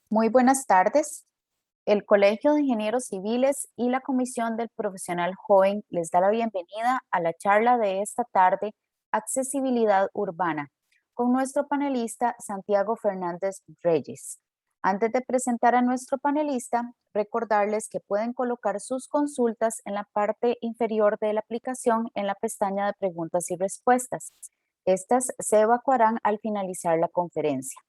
Muy buenas tardes. El Colegio de Ingenieros Civiles y la Comisión del Profesional Joven les da la bienvenida a la charla de esta tarde, Accesibilidad Urbana, con nuestro panelista Santiago Fernández Reyes. Antes de presentar a nuestro panelista, recordarles que pueden colocar sus consultas en la parte inferior de la aplicación en la pestaña de preguntas y respuestas. Estas se evacuarán al finalizar la conferencia.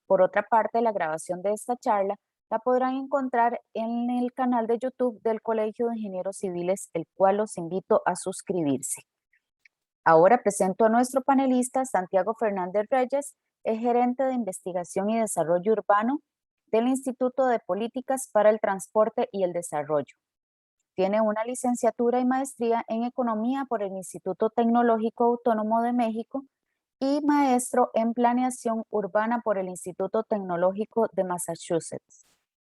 Por otra parte, la grabación de esta charla la podrán encontrar en el canal de YouTube del Colegio de Ingenieros Civiles, el cual los invito a suscribirse. Ahora presento a nuestro panelista, Santiago Fernández Reyes, es gerente de investigación y desarrollo urbano del Instituto de Políticas para el Transporte y el Desarrollo. Tiene una licenciatura y maestría en economía por el Instituto Tecnológico Autónomo de México y maestro en planeación urbana por el Instituto Tecnológico de Massachusetts.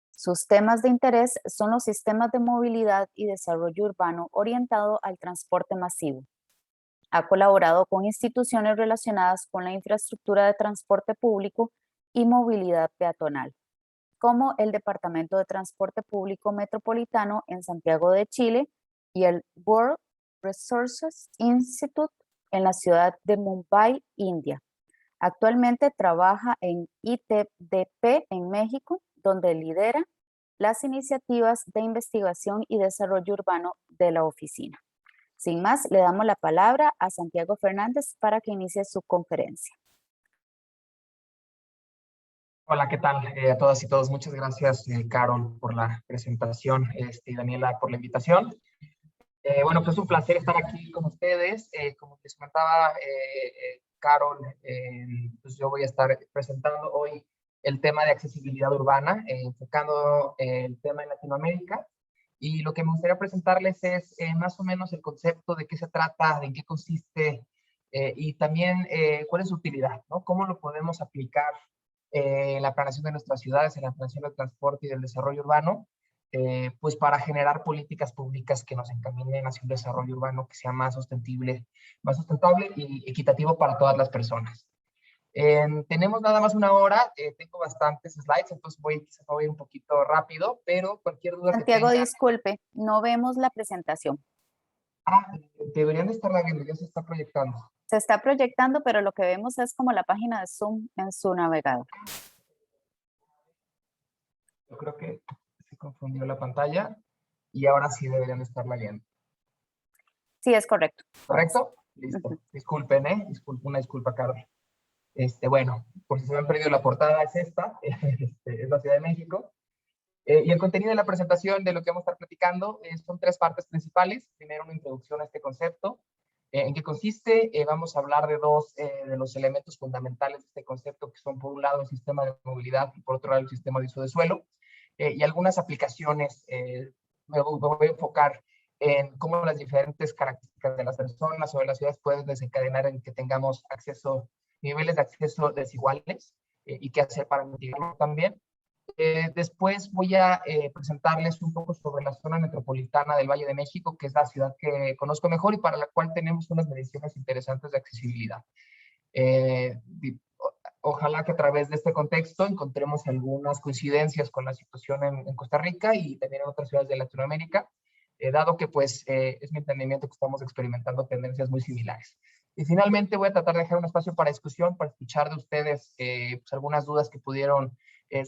Sus temas de interés son los sistemas de movilidad y desarrollo urbano orientado al transporte masivo. Ha colaborado con instituciones relacionadas con la infraestructura de transporte público y movilidad peatonal, como el Departamento de Transporte Público Metropolitano en Santiago de Chile y el World Resources Institute en la ciudad de Mumbai, India. Actualmente trabaja en ITDP en México, donde lidera las iniciativas de investigación y desarrollo urbano de la oficina. Sin más, le damos la palabra a Santiago Fernández para que inicie su conferencia. Hola, ¿qué tal a todas y todos? Muchas gracias, Carol, por la presentación y Daniela por la invitación. Bueno, pues es un placer estar aquí con ustedes. Como les comentaba Carol, pues yo voy a estar presentando hoy el tema de accesibilidad urbana, enfocando el tema en Latinoamérica. Y lo que me gustaría presentarles es más o menos el concepto de qué se trata, de en qué consiste y también cuál es su utilidad, ¿no? Cómo lo podemos aplicar en la planeación de nuestras ciudades, en la planeación del transporte y del desarrollo urbano, pues para generar políticas públicas que nos encaminen hacia un desarrollo urbano que sea más sustentable y equitativo para todas las personas. Tenemos nada más una hora, tengo bastantes slides, entonces quizás voy un poquito rápido, pero cualquier duda Santiago, que tengan. disculpe, no vemos la presentación. Deberían de estarla viendo, ya se está proyectando. Se está proyectando, pero lo que vemos es como la página de Zoom en su navegador. Yo creo que se confundió la pantalla y ahora sí deberían estarla viendo. Sí, es correcto. ¿Correcto? Listo. Disculpen, una disculpa, Carol. Bueno, por si se me han perdido la portada, es esta, es la Ciudad de México. Y el contenido de la presentación de lo que vamos a estar platicando son tres partes principales. Primero, una introducción a este concepto. ¿En qué consiste? Vamos a hablar de dos de los elementos fundamentales de este concepto, que son por un lado el sistema de movilidad y por otro lado el sistema de uso de suelo. Y algunas aplicaciones, me voy a enfocar en cómo las diferentes características de las personas o de las ciudades pueden desencadenar en que tengamos niveles de acceso desiguales y qué hacer para mitigarlo también. Después voy a presentarles un poco sobre la zona metropolitana del Valle de México, que es la ciudad que conozco mejor y para la cual tenemos unas mediciones interesantes de accesibilidad. Ojalá que a través de este contexto encontremos algunas coincidencias con la situación en Costa Rica y también en otras ciudades de Latinoamérica, dado que pues es mi entendimiento que estamos experimentando tendencias muy similares. Y finalmente voy a tratar de dejar un espacio para discusión, para escuchar de ustedes pues, algunas dudas que pudieron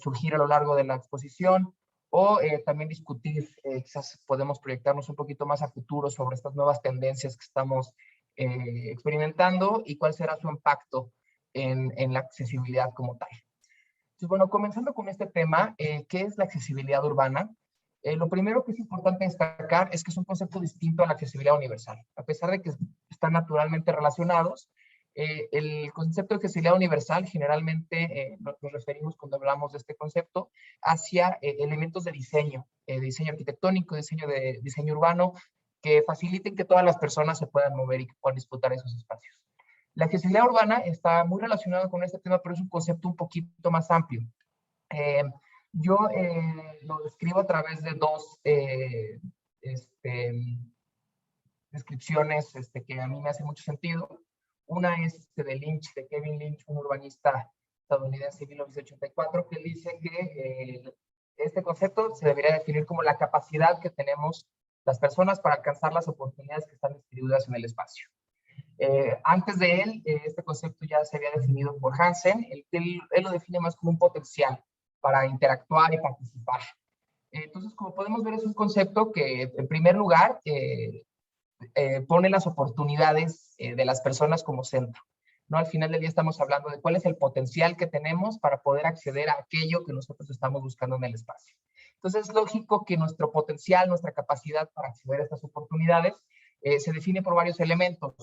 surgir a lo largo de la exposición o también discutir, quizás podemos proyectarnos un poquito más a futuro sobre estas nuevas tendencias que estamos experimentando y cuál será su impacto en la accesibilidad como tal. Entonces, bueno, comenzando con este tema, ¿qué es la accesibilidad urbana? Lo primero que es importante destacar es que es un concepto distinto a la accesibilidad universal. A pesar de que están naturalmente relacionados, el concepto de accesibilidad universal generalmente nos referimos cuando hablamos de este concepto hacia elementos de diseño arquitectónico, diseño urbano, que faciliten que todas las personas se puedan mover y que puedan disfrutar esos espacios. La accesibilidad urbana está muy relacionada con este tema, pero es un concepto un poquito más amplio. Yo lo describo a través de dos descripciones que a mí me hacen mucho sentido. Una es de Kevin Lynch, un urbanista estadounidense de 1984, que dice que este concepto se debería definir como la capacidad que tenemos las personas para alcanzar las oportunidades que están distribuidas en el espacio. Antes de él, este concepto ya se había definido por Hansen. Él lo define más como un potencial para interactuar y participar. Entonces, como podemos ver, es un concepto que, en primer lugar, pone las oportunidades de las personas como centro, ¿no? Al final del día estamos hablando de cuál es el potencial que tenemos para poder acceder a aquello que nosotros estamos buscando en el espacio. Entonces, es lógico que nuestro potencial, nuestra capacidad para acceder a estas oportunidades se define por varios elementos.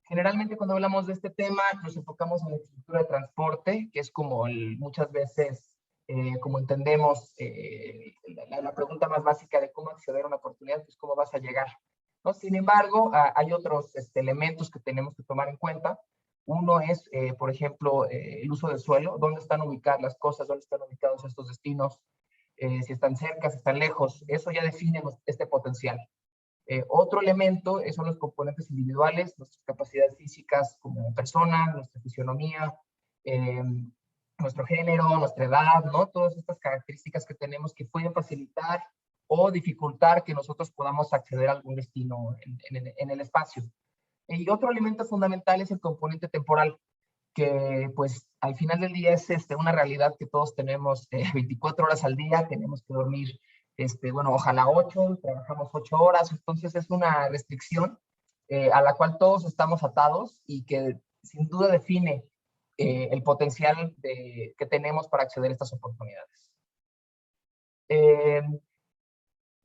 Generalmente cuando hablamos de este tema nos enfocamos en la estructura de transporte, que es como muchas veces, como entendemos, la pregunta más básica de cómo acceder a una oportunidad, pues cómo vas a llegar, ¿no? Sin embargo, hay otros elementos que tenemos que tomar en cuenta. Uno es, por ejemplo, el uso del suelo, dónde están ubicadas las cosas, dónde están ubicados estos destinos, si están cerca, si están lejos. Eso ya define este potencial. Otro elemento son los componentes individuales, nuestras capacidades físicas como persona, nuestra fisionomía, nuestro género, nuestra edad, ¿no? Todas estas características que tenemos que pueden facilitar o dificultar que nosotros podamos acceder a algún destino en el espacio. Y otro elemento fundamental es el componente temporal, que pues al final del día es una realidad que todos tenemos 24 horas al día, tenemos que dormir, bueno, ojalá 8, trabajamos 8 horas, entonces es una restricción a la cual todos estamos atados y que sin duda define el potencial que tenemos para acceder a estas oportunidades.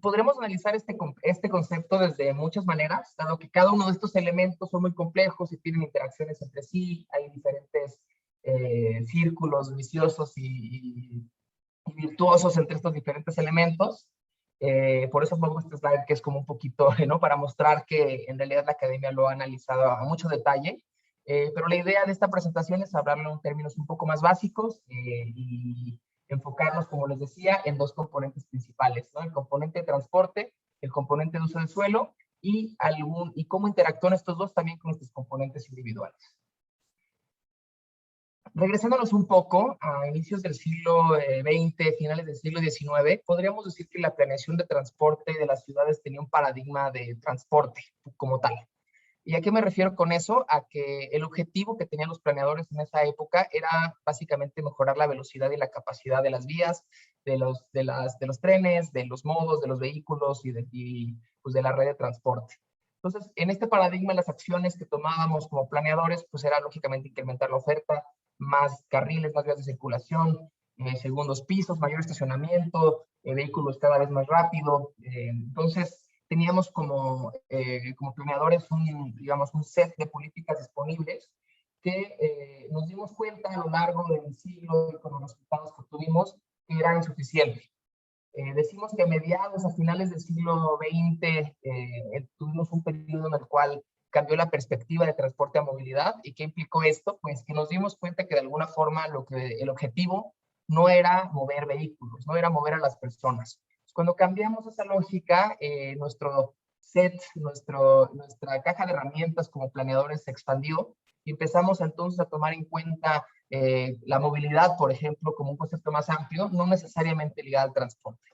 Podremos analizar este concepto desde muchas maneras, dado que cada uno de estos elementos son muy complejos y tienen interacciones entre sí, hay diferentes círculos viciosos y virtuosos entre estos diferentes elementos. Por eso pongo este slide que es como un poquito, ¿no? Para mostrar que en realidad la academia lo ha analizado a mucho detalle, pero la idea de esta presentación es hablarlo en términos un poco más básicos y enfocarnos, como les decía, en dos componentes principales, ¿no? El componente de transporte, el componente de uso del suelo y cómo interactúan estos dos también con nuestros componentes individuales. Regresándonos un poco a inicios del siglo XX, finales del siglo XIX, podríamos decir que la planeación de transporte de las ciudades tenía un paradigma de transporte como tal. ¿Y a qué me refiero con eso? A que el objetivo que tenían los planeadores en esa época era básicamente mejorar la velocidad y la capacidad de las vías, de los trenes, de los modos, de los vehículos pues de la red de transporte. Entonces, en este paradigma, las acciones que tomábamos como planeadores, pues era lógicamente incrementar la oferta, más carriles, más vías de circulación, segundos pisos, mayor estacionamiento, vehículos cada vez más rápido. Entonces, teníamos como planeadores digamos, un set de políticas disponibles que nos dimos cuenta a lo largo del siglo y con los resultados que tuvimos que eran insuficientes. Decimos que a mediados, a finales del siglo XX, tuvimos un periodo en el cual cambió la perspectiva de transporte a movilidad. ¿Y qué implicó esto? Pues que nos dimos cuenta que de alguna forma el objetivo no era mover vehículos, no era mover a las personas. Cuando cambiamos esa lógica, nuestro set, nuestra caja de herramientas como planeadores se expandió y empezamos entonces a tomar en cuenta la movilidad, por ejemplo, como un concepto más amplio, no necesariamente ligado al transporte.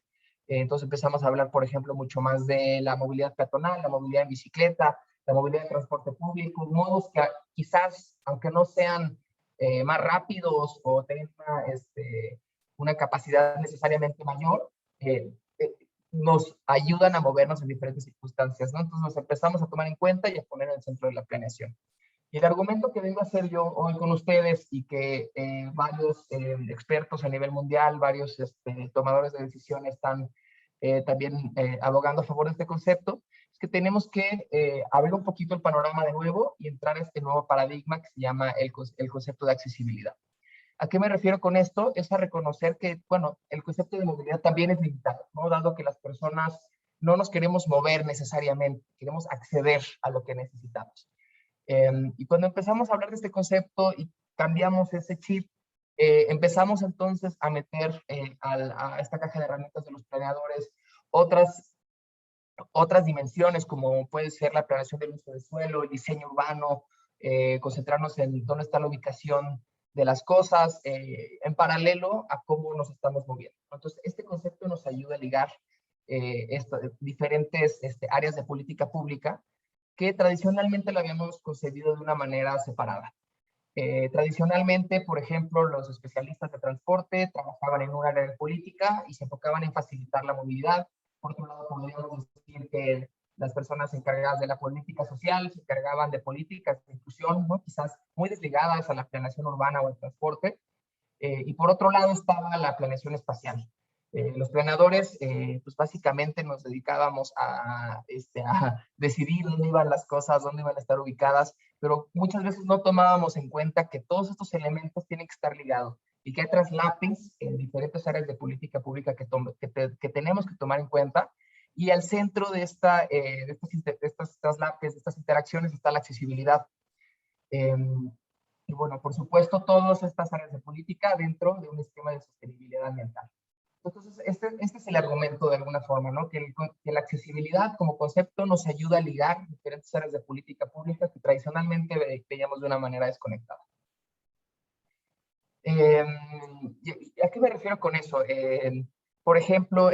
Entonces empezamos a hablar, por ejemplo, mucho más de la movilidad peatonal, la movilidad en bicicleta, la movilidad de transporte público, modos que quizás, aunque no sean más rápidos o tengan una capacidad necesariamente mayor, nos ayudan a movernos en diferentes circunstancias, ¿no? Entonces nos empezamos a tomar en cuenta y a poner en el centro de la planeación. Y el argumento que vengo a hacer yo hoy con ustedes y que varios expertos a nivel mundial, varios tomadores de decisiones están también abogando a favor de este concepto, es que tenemos que abrir un poquito el panorama de nuevo y entrar a este nuevo paradigma que se llama el concepto de accesibilidad. ¿A qué me refiero con esto? Es a reconocer que, bueno, el concepto de movilidad también es limitado, ¿no? Dado que las personas no nos queremos mover necesariamente, queremos acceder a lo que necesitamos. Y cuando empezamos a hablar de este concepto y cambiamos ese chip, empezamos entonces a meter a esta caja de herramientas de los planeadores otras dimensiones, como puede ser la planeación del uso del suelo, el diseño urbano, concentrarnos en dónde está la ubicación de las cosas en paralelo a cómo nos estamos moviendo. Entonces, este concepto nos ayuda a ligar diferentes áreas de política pública que tradicionalmente lo habíamos concebido de una manera separada. Tradicionalmente, por ejemplo, los especialistas de transporte trabajaban en un área de política y se enfocaban en facilitar la movilidad. Por otro lado, podríamos decir que las personas encargadas de la política social se encargaban de políticas de inclusión, ¿no? Quizás muy desligadas a la planeación urbana o el transporte. Y por otro lado estaba la planeación espacial. Los planeadores, pues básicamente nos dedicábamos a decidir dónde iban las cosas, dónde iban a estar ubicadas, pero muchas veces no tomábamos en cuenta que todos estos elementos tienen que estar ligados y que hay traslapes en diferentes áreas de política pública que tenemos que tomar en cuenta. Y al centro de estos traslapes, de estas interacciones, está la accesibilidad. Y bueno, por supuesto, todas estas áreas de política dentro de un esquema de sostenibilidad ambiental. Entonces, este es el argumento de alguna forma, ¿no? Que la accesibilidad como concepto nos ayuda a ligar diferentes áreas de política pública que tradicionalmente veíamos de una manera desconectada. ¿A qué me refiero con eso? Por ejemplo,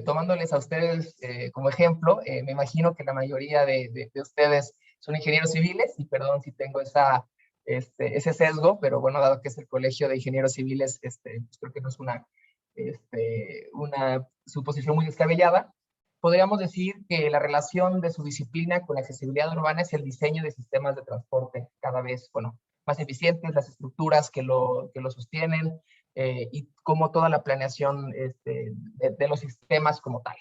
tomándoles a ustedes como ejemplo, me imagino que la mayoría de ustedes son ingenieros civiles, y perdón si tengo ese sesgo, pero bueno, dado que es el Colegio de Ingenieros Civiles, pues creo que no es una suposición muy descabellada. Podríamos decir que la relación de su disciplina con la accesibilidad urbana es el diseño de sistemas de transporte cada vez, bueno, más eficientes, las estructuras que lo sostienen, y como toda la planeación de los sistemas como tal.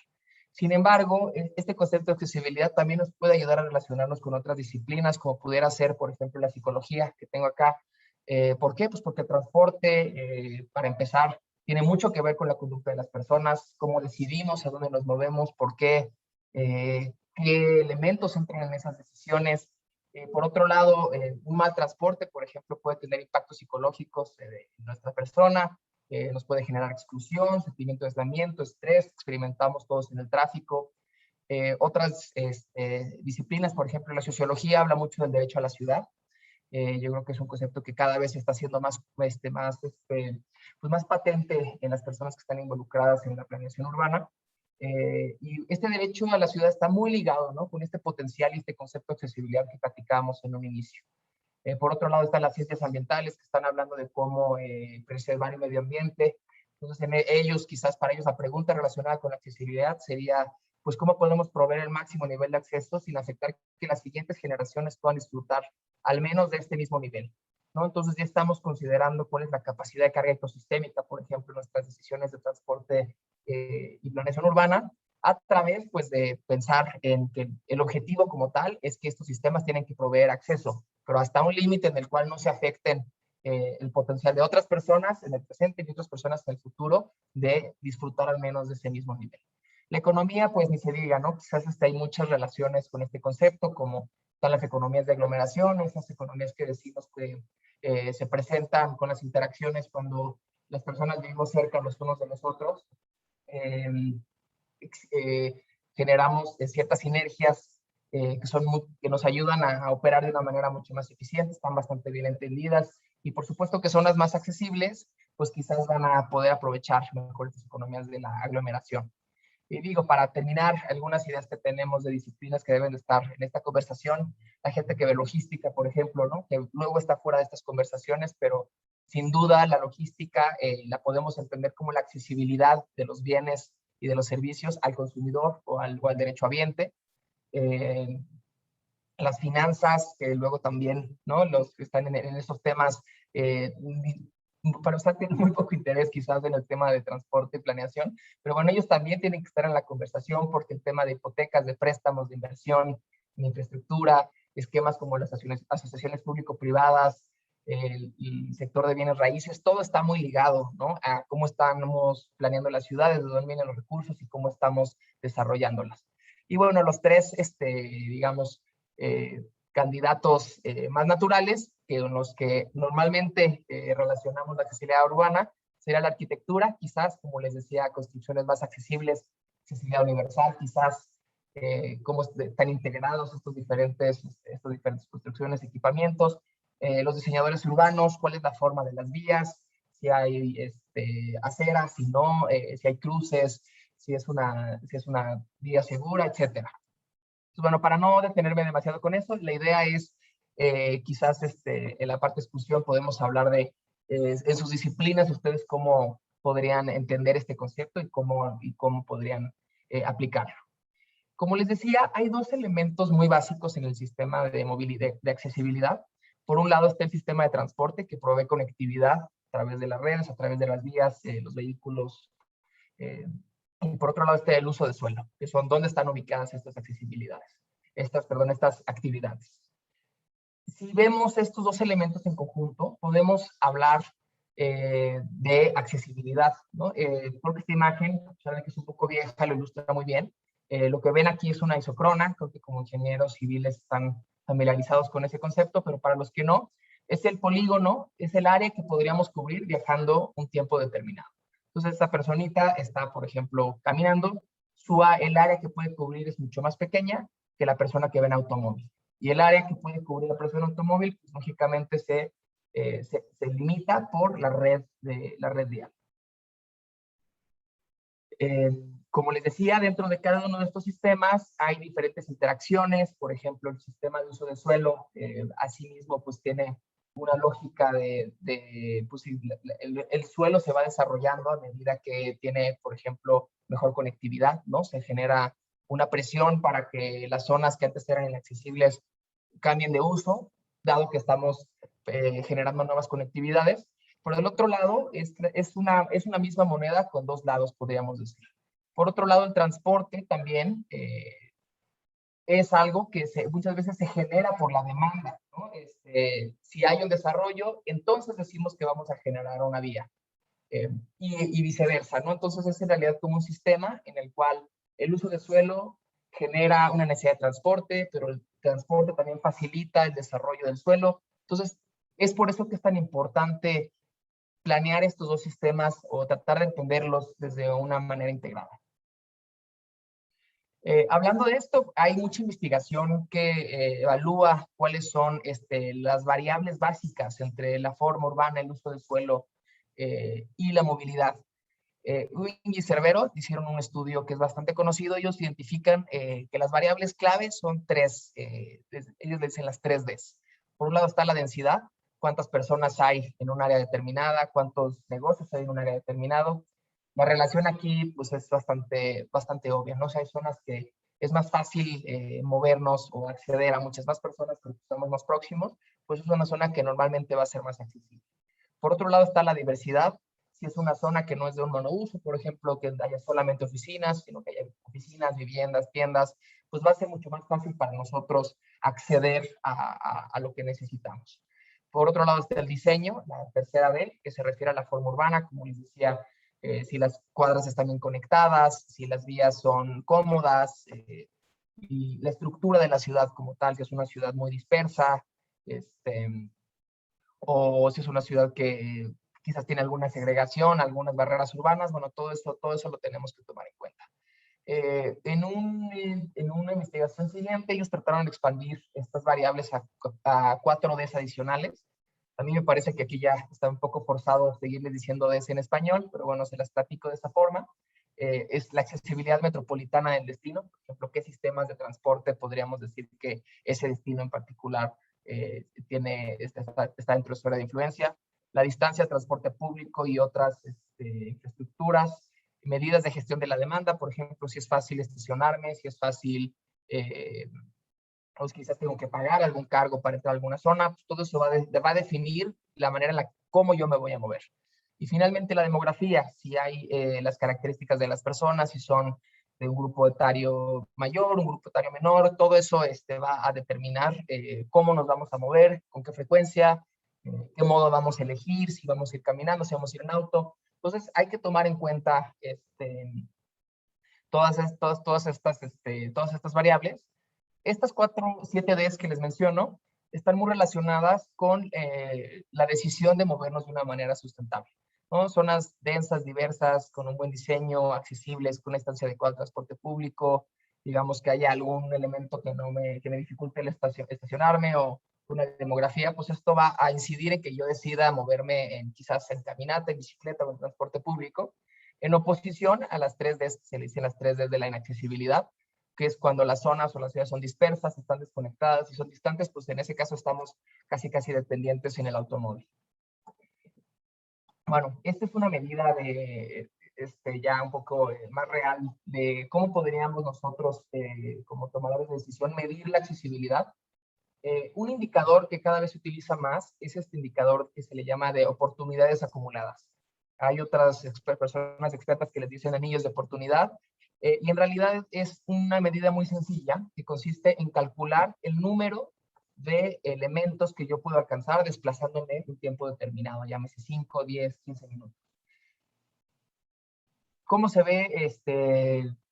Sin embargo, este concepto de accesibilidad también nos puede ayudar a relacionarnos con otras disciplinas, como pudiera ser, por ejemplo, la psicología que tengo acá. ¿Por qué? Pues porque el transporte, para empezar, tiene mucho que ver con la conducta de las personas, cómo decidimos a dónde nos movemos, por qué, qué elementos entran en esas decisiones. Por otro lado, un mal transporte, por ejemplo, puede tener impactos psicológicos en nuestra persona, nos puede generar exclusión, sentimiento de aislamiento, estrés, experimentamos todos en el tráfico. Otras disciplinas, por ejemplo, la sociología habla mucho del derecho a la ciudad. Yo creo que es un concepto que cada vez está siendo pues más patente en las personas que están involucradas en la planeación urbana. Y este derecho a la ciudad está muy ligado, ¿no?, con este potencial y este concepto de accesibilidad que platicábamos en un inicio. Por otro lado están las ciencias ambientales, que están hablando de cómo preservar el medio ambiente. Entonces, ellos, quizás para ellos, la pregunta relacionada con la accesibilidad sería, pues, ¿cómo podemos proveer el máximo nivel de acceso sin afectar que las siguientes generaciones puedan disfrutar al menos de este mismo nivel? ¿No? Entonces, ya estamos considerando cuál es la capacidad de carga ecosistémica, por ejemplo, en nuestras decisiones de transporte y planeación urbana, a través, pues, de pensar en que el objetivo como tal es que estos sistemas tienen que proveer acceso, pero hasta un límite en el cual no se afecten el potencial de otras personas en el presente y otras personas en el futuro de disfrutar al menos de ese mismo nivel. La economía, pues ni se diga, ¿no? Quizás hay muchas relaciones con este concepto, como están las economías de aglomeración, esas economías que decimos que se presentan con las interacciones cuando las personas vivimos cerca los unos de los otros. Generamos ciertas sinergias que nos ayudan a operar de una manera mucho más eficiente, están bastante bien entendidas, y por supuesto que son las más accesibles, pues quizás van a poder aprovechar mejor estas economías de la aglomeración. Y digo, para terminar, algunas ideas que tenemos de disciplinas que deben de estar en esta conversación, la gente que ve logística, por ejemplo, ¿no?, que luego está fuera de estas conversaciones, pero sin duda la logística la podemos entender como la accesibilidad de los bienes y de los servicios al consumidor o al derecho habiente. Eh, las finanzas, que luego también, ¿no?, los que están en esos temas, para usted tienen muy poco interés quizás en el tema de transporte y planeación, pero bueno, ellos también tienen que estar en la conversación, porque el tema de hipotecas, de préstamos, de inversión, de infraestructura, esquemas como las asociaciones público-privadas, el sector de bienes raíces, todo está muy ligado, ¿no?, a cómo estamos planeando las ciudades, de dónde vienen los recursos y cómo estamos desarrollándolas. Y bueno, los tres, digamos, candidatos más naturales, que los que normalmente relacionamos la accesibilidad urbana, sería la arquitectura, quizás, como les decía, construcciones más accesibles, accesibilidad universal, quizás cómo están integrados estas diferentes construcciones, equipamientos. los diseñadores urbanos, cuál es la forma de las vías, si hay aceras, si no, si hay cruces, si es una vía segura, etcétera. Entonces, bueno, para no detenerme demasiado con eso, la idea es, quizás en la parte de discusión podemos hablar de, en sus disciplinas, ustedes cómo podrían entender este concepto y cómo podrían aplicarlo. Como les decía, hay dos elementos muy básicos en el sistema de movilidad, de accesibilidad. Por un lado está el sistema de transporte que provee conectividad a través de las redes, a través de las vías, los vehículos. Y por otro lado está el uso de suelo, que son dónde están ubicadas estas accesibilidades, estas actividades. Si vemos estos dos elementos en conjunto, podemos hablar de accesibilidad, ¿no? Porque esta imagen, saben que es un poco vieja, lo ilustra muy bien. Lo que ven aquí es una isocrona, creo que como ingenieros civiles están familiarizados con ese concepto, pero para los que no, es el polígono, es el área que podríamos cubrir viajando un tiempo determinado. Entonces, esta personita está, por ejemplo, caminando, el área que puede cubrir es mucho más pequeña que la persona que ve en automóvil. Y el área que puede cubrir la persona en automóvil, pues, lógicamente se limita por la red vial. Como les decía, dentro de cada uno de estos sistemas hay diferentes interacciones. Por ejemplo, el sistema de uso de suelo, asimismo, pues tiene una lógica pues, el suelo se va desarrollando a medida que tiene, por ejemplo, mejor conectividad, ¿no? Se genera una presión para que las zonas que antes eran inaccesibles cambien de uso, dado que estamos generando nuevas conectividades. Por el otro lado, es una misma moneda con dos lados, podríamos decir. Por otro lado, el transporte también es algo que muchas veces se genera por la demanda, ¿no? Si hay un desarrollo, entonces decimos que vamos a generar una vía. Y viceversa, ¿no? Entonces es en realidad como un sistema en el cual el uso de suelo genera una necesidad de transporte, pero el transporte también facilita el desarrollo del suelo. Entonces, es por eso que es tan importante planear estos dos sistemas o tratar de entenderlos desde una manera integrada. Hablando de esto, hay mucha investigación que evalúa cuáles son las variables básicas entre la forma urbana, el uso del suelo y la movilidad. Wing y Cerbero hicieron un estudio que es bastante conocido. Ellos identifican que las variables claves son tres, ellos dicen las 3Ds. Por un lado está la densidad, cuántas personas hay en un área determinada, cuántos negocios hay en un área determinado. La relación aquí pues es bastante obvia, ¿no? O sea, hay zonas que es más fácil movernos o acceder a muchas más personas porque estamos más próximos, pues es una zona que normalmente va a ser más accesible. Por otro lado está la diversidad. Si es una zona que no es de un monouso, por ejemplo, que haya solamente oficinas, sino que haya oficinas, viviendas, tiendas, pues va a ser mucho más fácil para nosotros acceder a lo que necesitamos. Por otro lado está el diseño, la tercera D, que se refiere a la forma urbana, como les decía, si las cuadras están bien conectadas, si las vías son cómodas, y la estructura de la ciudad como tal, si es una ciudad muy dispersa, o si es una ciudad que quizás tiene alguna segregación, algunas barreras urbanas, bueno, todo eso lo tenemos que tomar en cuenta. En una investigación siguiente, ellos trataron de expandir estas variables a 4Ds adicionales. A mí me parece que aquí ya está un poco forzado seguirles diciendo Ds en español, pero bueno, se las platico de esta forma. Es la accesibilidad metropolitana del destino. Por ejemplo, ¿qué sistemas de transporte podríamos decir que ese destino en particular está dentro de su área de influencia? La distancia, transporte público y otras infraestructuras, medidas de gestión de la demanda, por ejemplo, si es fácil estacionarme, si es fácil, o quizás tengo que pagar algún cargo para entrar a alguna zona, pues todo eso va a definir la manera en cómo yo me voy a mover. Y finalmente la demografía, si hay las características de las personas, si son de un grupo etario mayor, un grupo etario menor, todo eso va a determinar cómo nos vamos a mover, con qué frecuencia, qué modo vamos a elegir, si vamos a ir caminando, si vamos a ir en auto. Entonces hay que tomar en cuenta todas estas variables. Estas 7Ds que les menciono están muy relacionadas con la decisión de movernos de una manera sustentable, ¿no? Zonas densas, diversas, con un buen diseño, accesibles, con una estancia adecuada de transporte público, digamos que haya algún elemento que me dificulte el estacionarme o una demografía, pues esto va a incidir en que yo decida moverme quizás en caminata, en bicicleta o en transporte público, en oposición a las 3Ds, se le dicen las 3Ds de la inaccesibilidad, que es cuando las zonas o las ciudades son dispersas, están desconectadas y son distantes, pues en ese caso estamos casi dependientes en el automóvil. Bueno, esta es una medida de, ya un poco más real de cómo podríamos nosotros, como tomadores de decisión, medir la accesibilidad. Un indicador que cada vez se utiliza más es este indicador que se le llama de oportunidades acumuladas. Hay otras personas expertas que les dicen anillos de oportunidad, y en realidad es una medida muy sencilla que consiste en calcular el número de elementos que yo puedo alcanzar desplazándome en un tiempo determinado, llámese 5, 10, 15 minutos. ¿Cómo se ve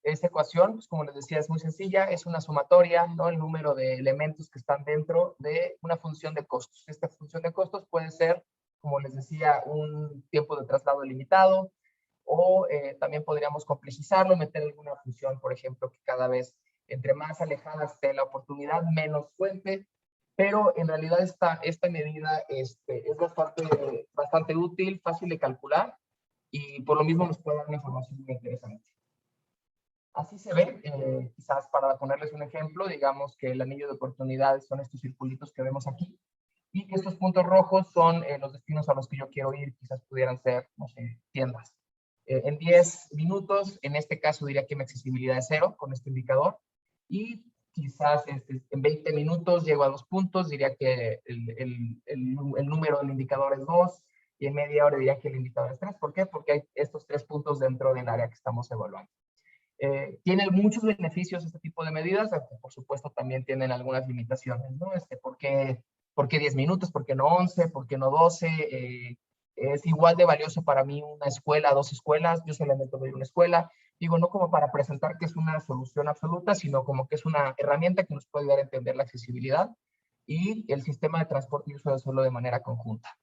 esta ecuación? Pues como les decía, es muy sencilla, es una sumatoria, ¿no? El número de elementos que están dentro de una función de costos. Esta función de costos puede ser, como les decía, un tiempo de traslado limitado, o también podríamos complejizarlo, meter alguna función, por ejemplo, que cada vez entre más alejada esté la oportunidad, menos fuente, pero en realidad esta medida es bastante útil, fácil de calcular, y por lo mismo nos puede dar una información muy interesante. Así se ve, quizás para ponerles un ejemplo, digamos que el anillo de oportunidades son estos circulitos que vemos aquí, y que estos puntos rojos son los destinos a los que yo quiero ir, quizás pudieran ser, no sé, tiendas. En 10 minutos, en este caso diría que mi accesibilidad es 0 con este indicador, y quizás en 20 minutos llego a 2 puntos, diría que el número del indicador es 2, y en media hora diría que el indicador es 3. ¿Por qué? Porque hay estos 3 puntos dentro del área que estamos evaluando. Tiene muchos beneficios este tipo de medidas, aunque por supuesto también tienen algunas limitaciones, ¿no? ¿Por qué 10 minutos? ¿Por qué no 11? ¿Por qué no 12? Es igual de valioso para mí una escuela, 2 escuelas. Yo solamente voy a una escuela. Digo, no como para presentar que es una solución absoluta, sino como que es una herramienta que nos puede ayudar a entender la accesibilidad y el sistema de transporte y uso del suelo de manera conjunta.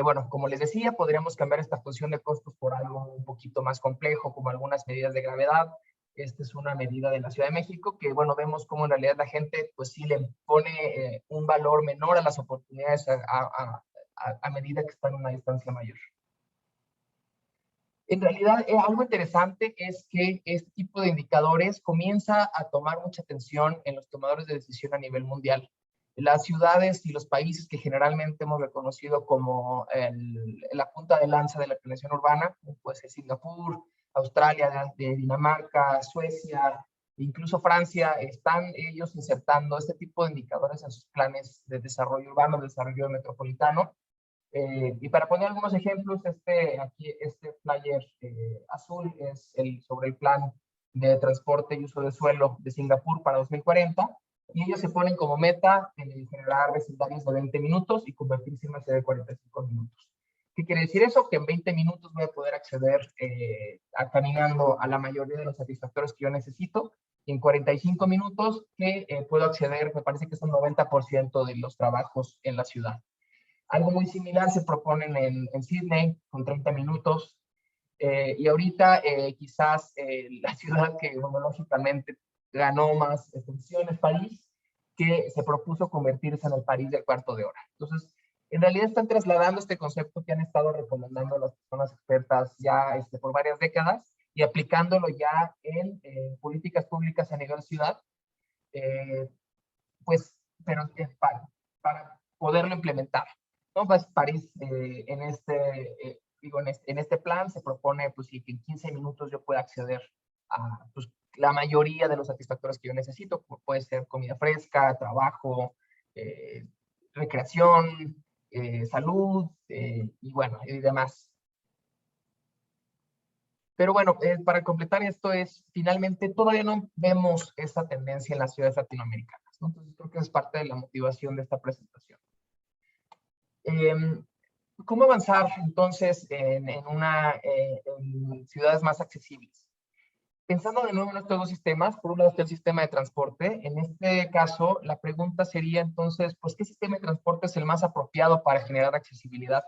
Bueno, como les decía, podríamos cambiar esta función de costos por algo un poquito más complejo, como algunas medidas de gravedad. Esta es una medida de la Ciudad de México, que bueno, vemos cómo en realidad la gente pues sí le pone un valor menor a las oportunidades a medida que están a una distancia mayor. En realidad, algo interesante es que este tipo de indicadores comienza a tomar mucha atención en los tomadores de decisión a nivel mundial. Las ciudades y los países que generalmente hemos reconocido como la punta de lanza de la planeación urbana, puede ser Singapur, Australia, Dinamarca, Suecia, incluso Francia, están ellos insertando este tipo de indicadores en sus planes de desarrollo urbano, de desarrollo metropolitano. Y para poner algunos ejemplos, este flyer azul es sobre el plan de transporte y uso de suelo de Singapur para 2040, y ellos se ponen como meta generar vecindarios de 20 minutos y convertirse en una ciudad de 45 minutos. ¿Qué quiere decir eso? Que en 20 minutos voy a poder acceder caminando a la mayoría de los satisfactores que yo necesito, y en 45 minutos que puedo acceder, me parece que es un 90% de los trabajos en la ciudad. Algo muy similar se proponen en Sydney, con 30 minutos. Y ahorita quizás la ciudad que lógicamente ganó más atención es París, que se propuso convertirse en el París del cuarto de hora. Entonces, en realidad están trasladando este concepto que han estado recomendando las personas expertas ya por varias décadas y aplicándolo ya en políticas públicas a nivel ciudad, pues, pero para poderlo implementar. ¿No? Pues París en este plan se propone pues, que en 15 minutos yo pueda acceder a pues, la mayoría de los satisfactores que yo necesito. Puede ser comida fresca, trabajo, recreación, salud y bueno, y demás. Pero bueno, para completar esto finalmente todavía no vemos esta tendencia en las ciudades latinoamericanas, ¿no? Entonces creo que es parte de la motivación de esta presentación. ¿Cómo avanzar entonces en ciudades más accesibles? Pensando de nuevo en estos dos sistemas, por un lado está el sistema de transporte. En este caso, la pregunta sería entonces, pues, ¿qué sistema de transporte es el más apropiado para generar accesibilidad?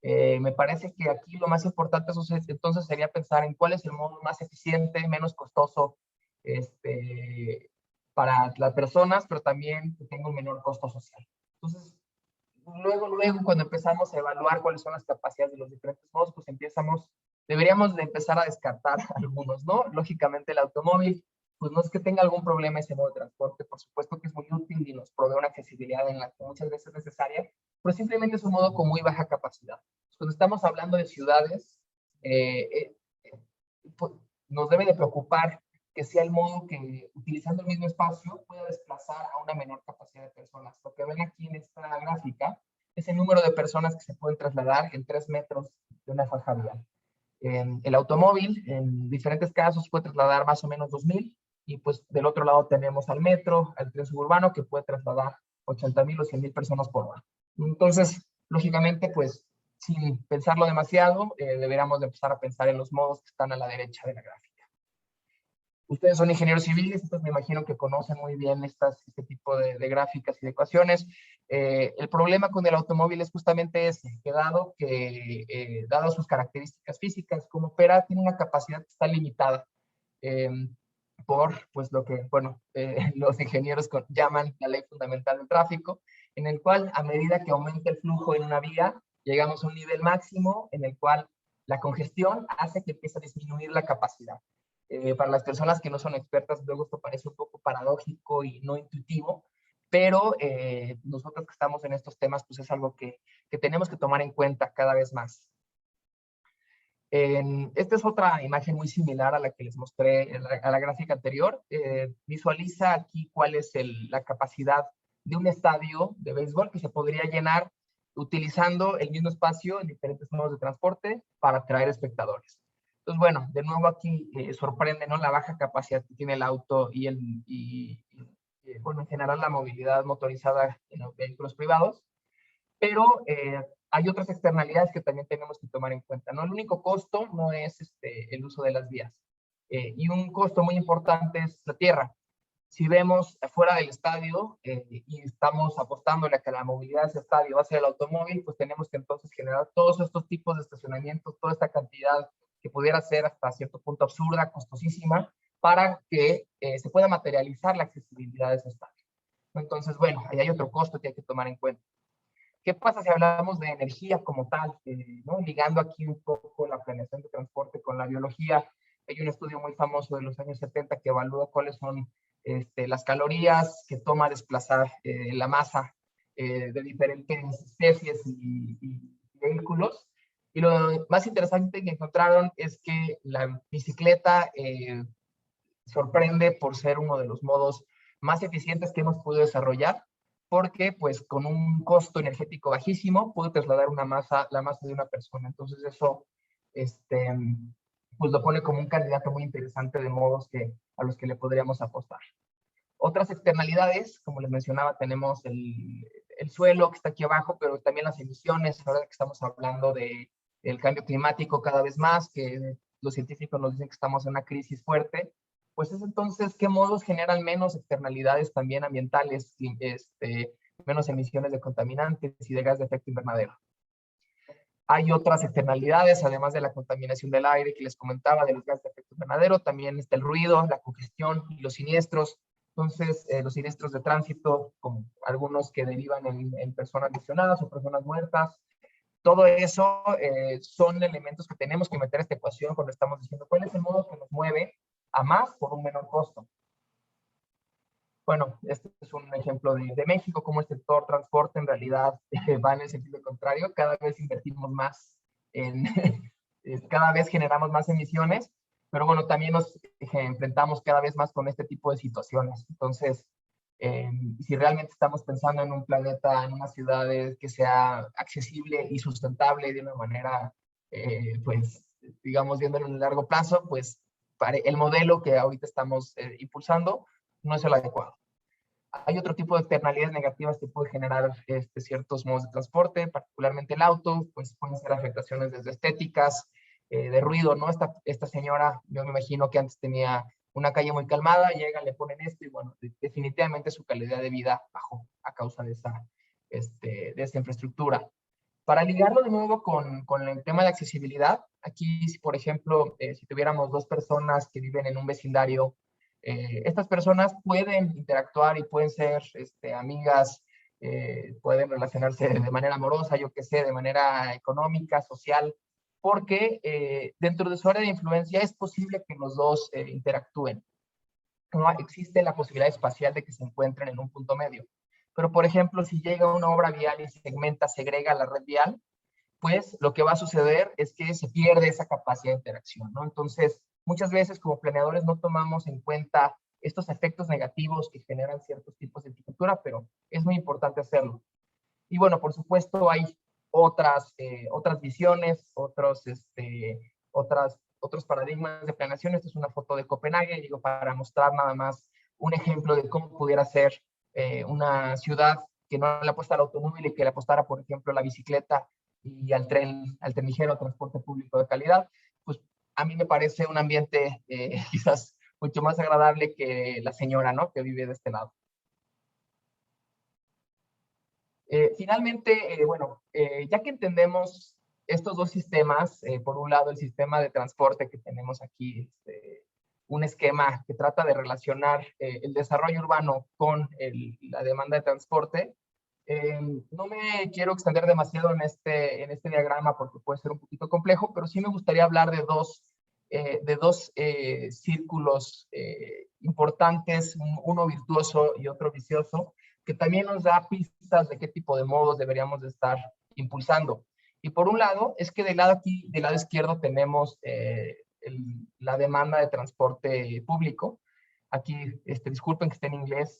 Me parece que aquí lo más importante entonces sería pensar en cuál es el modo más eficiente, menos costoso, para las personas, pero también que tenga un menor costo social. Entonces, luego, cuando empezamos a evaluar cuáles son las capacidades de los diferentes modos, pues deberíamos de empezar a descartar algunos, ¿no? Lógicamente el automóvil, pues no es que tenga algún problema ese modo de transporte, por supuesto que es muy útil y nos provee una accesibilidad en la que muchas veces es necesaria, pero simplemente es un modo con muy baja capacidad. Cuando estamos hablando de ciudades, eh, pues, nos debe de preocupar que sea el modo que, utilizando el mismo espacio, pueda desplazar a una menor capacidad de personas. Lo que ven aquí en esta gráfica es el número de personas que se pueden trasladar en 3 metros de una faja vial. El automóvil, en diferentes casos, puede trasladar más o menos 2,000, y pues del otro lado tenemos al metro, al tren suburbano, que puede trasladar 80,000 o 100,000 personas por hora. Entonces, lógicamente, pues, sin pensarlo demasiado, deberíamos de empezar a pensar en los modos que están a la derecha de la gráfica. Ustedes son ingenieros civiles, entonces me imagino que conocen muy bien este tipo de gráficas y de ecuaciones. El problema con el automóvil es justamente ese, que dado sus características físicas, como opera, tiene una capacidad que está limitada eh, por pues, lo que, bueno, los ingenieros llaman la ley fundamental del tráfico, en el cual a medida que aumenta el flujo en una vía, llegamos a un nivel máximo en el cual la congestión hace que empiece a disminuir la capacidad. Para las personas que no son expertas, luego esto parece un poco paradójico y no intuitivo, pero nosotros que estamos en estos temas, pues es algo que tenemos que tomar en cuenta cada vez más. Esta es otra imagen muy similar a la que les mostré a la gráfica anterior. Visualiza aquí cuál es la capacidad de un estadio de béisbol que se podría llenar utilizando el mismo espacio en diferentes modos de transporte para atraer espectadores. Entonces, bueno, de nuevo aquí sorprende, ¿no?, la baja capacidad que tiene el auto bueno, en general la movilidad motorizada en los vehículos privados, pero hay otras externalidades que también tenemos que tomar en cuenta, ¿no? El único costo no es el uso de las vías, y un costo muy importante es la tierra. Si vemos fuera del estadio y estamos apostando a que la movilidad de ese estadio va a ser el automóvil, pues tenemos que entonces generar todos estos tipos de estacionamientos, toda esta cantidad que pudiera ser hasta cierto punto absurda, costosísima, para que se pueda materializar la accesibilidad de ese estadio. Entonces, bueno, ahí hay otro costo que hay que tomar en cuenta. ¿Qué pasa si hablamos de energía como tal? ¿No? Ligando aquí un poco la planeación de transporte con la biología, hay un estudio muy famoso de los años 70 que evalúa cuáles son las calorías que toma desplazar la masa de diferentes especies y vehículos. Y lo más interesante que encontraron es que la bicicleta sorprende por ser uno de los modos más eficientes que hemos podido desarrollar, porque pues con un costo energético bajísimo puede trasladar la masa de una persona. Entonces eso pues lo pone como un candidato muy interesante de modos a los que le podríamos apostar. Otras externalidades, como les mencionaba, tenemos el suelo que está aquí abajo, pero también las emisiones, ahora que estamos hablando del cambio climático cada vez más, que los científicos nos dicen que estamos en una crisis fuerte, pues es entonces qué modos generan menos externalidades también ambientales, menos emisiones de contaminantes y de gas de efecto invernadero. Hay otras externalidades, además de la contaminación del aire que les comentaba, de los gases de efecto invernadero, también está el ruido, la congestión y los siniestros. Entonces, los siniestros de tránsito, como algunos que derivan en personas lesionadas o personas muertas, todo eso son elementos que tenemos que meter a esta ecuación cuando estamos diciendo cuál es el modo que nos mueve a más por un menor costo. Bueno, este es un ejemplo de México, cómo el sector transporte en realidad va en el sentido contrario. Cada vez invertimos más, cada vez generamos más emisiones, pero bueno, también nos enfrentamos cada vez más con este tipo de situaciones. Entonces, si realmente estamos pensando en un planeta, en una ciudad que sea accesible y sustentable de una manera, pues, digamos, viéndolo en el largo plazo, pues el modelo que ahorita estamos impulsando no es el adecuado. Hay otro tipo de externalidades negativas que puede generar ciertos modos de transporte, particularmente el auto, pues pueden ser afectaciones desde estéticas, de ruido, ¿no? Esta señora, yo me imagino que antes tenía una calle muy calmada, llegan, le ponen esto y bueno, definitivamente su calidad de vida bajó a causa de esta infraestructura. Para ligarlo de nuevo con el tema de accesibilidad, aquí, por ejemplo, si tuviéramos 2 personas que viven en un vecindario Estas personas pueden interactuar y pueden ser amigas, pueden relacionarse de manera amorosa, yo qué sé, de manera económica, social, porque dentro de su área de influencia es posible que los dos interactúen. No existe la posibilidad espacial de que se encuentren en un punto medio. Pero, por ejemplo, si llega una obra vial y segmenta, segrega la red vial, pues lo que va a suceder es que se pierde esa capacidad de interacción, ¿no? Entonces, muchas veces como planeadores no tomamos en cuenta estos efectos negativos que generan ciertos tipos de arquitectura, pero es muy importante hacerlo. Y bueno, por supuesto, hay otras visiones, otros paradigmas de planeación. Esta es una foto de Copenhague, digo, para mostrar nada más un ejemplo de cómo pudiera ser una ciudad que no le apuesta al automóvil y que le apostara, por ejemplo, a la bicicleta y al tren ligero, al transporte público de calidad. Pues a mí me parece un ambiente quizás mucho más agradable que la señora, ¿no?, que vive de este lado. Finalmente, bueno, ya que entendemos estos dos sistemas, por un lado el sistema de transporte que tenemos aquí, un esquema que trata de relacionar el desarrollo urbano con la demanda de transporte, no me quiero extender demasiado en este diagrama porque puede ser un poquito complejo, pero sí me gustaría hablar de dos círculos importantes, uno virtuoso y otro vicioso, que también nos da pistas de qué tipo de modos deberíamos de estar impulsando. Y por un lado, es que del lado izquierdo tenemos la demanda de transporte público. Aquí, disculpen que esté en inglés,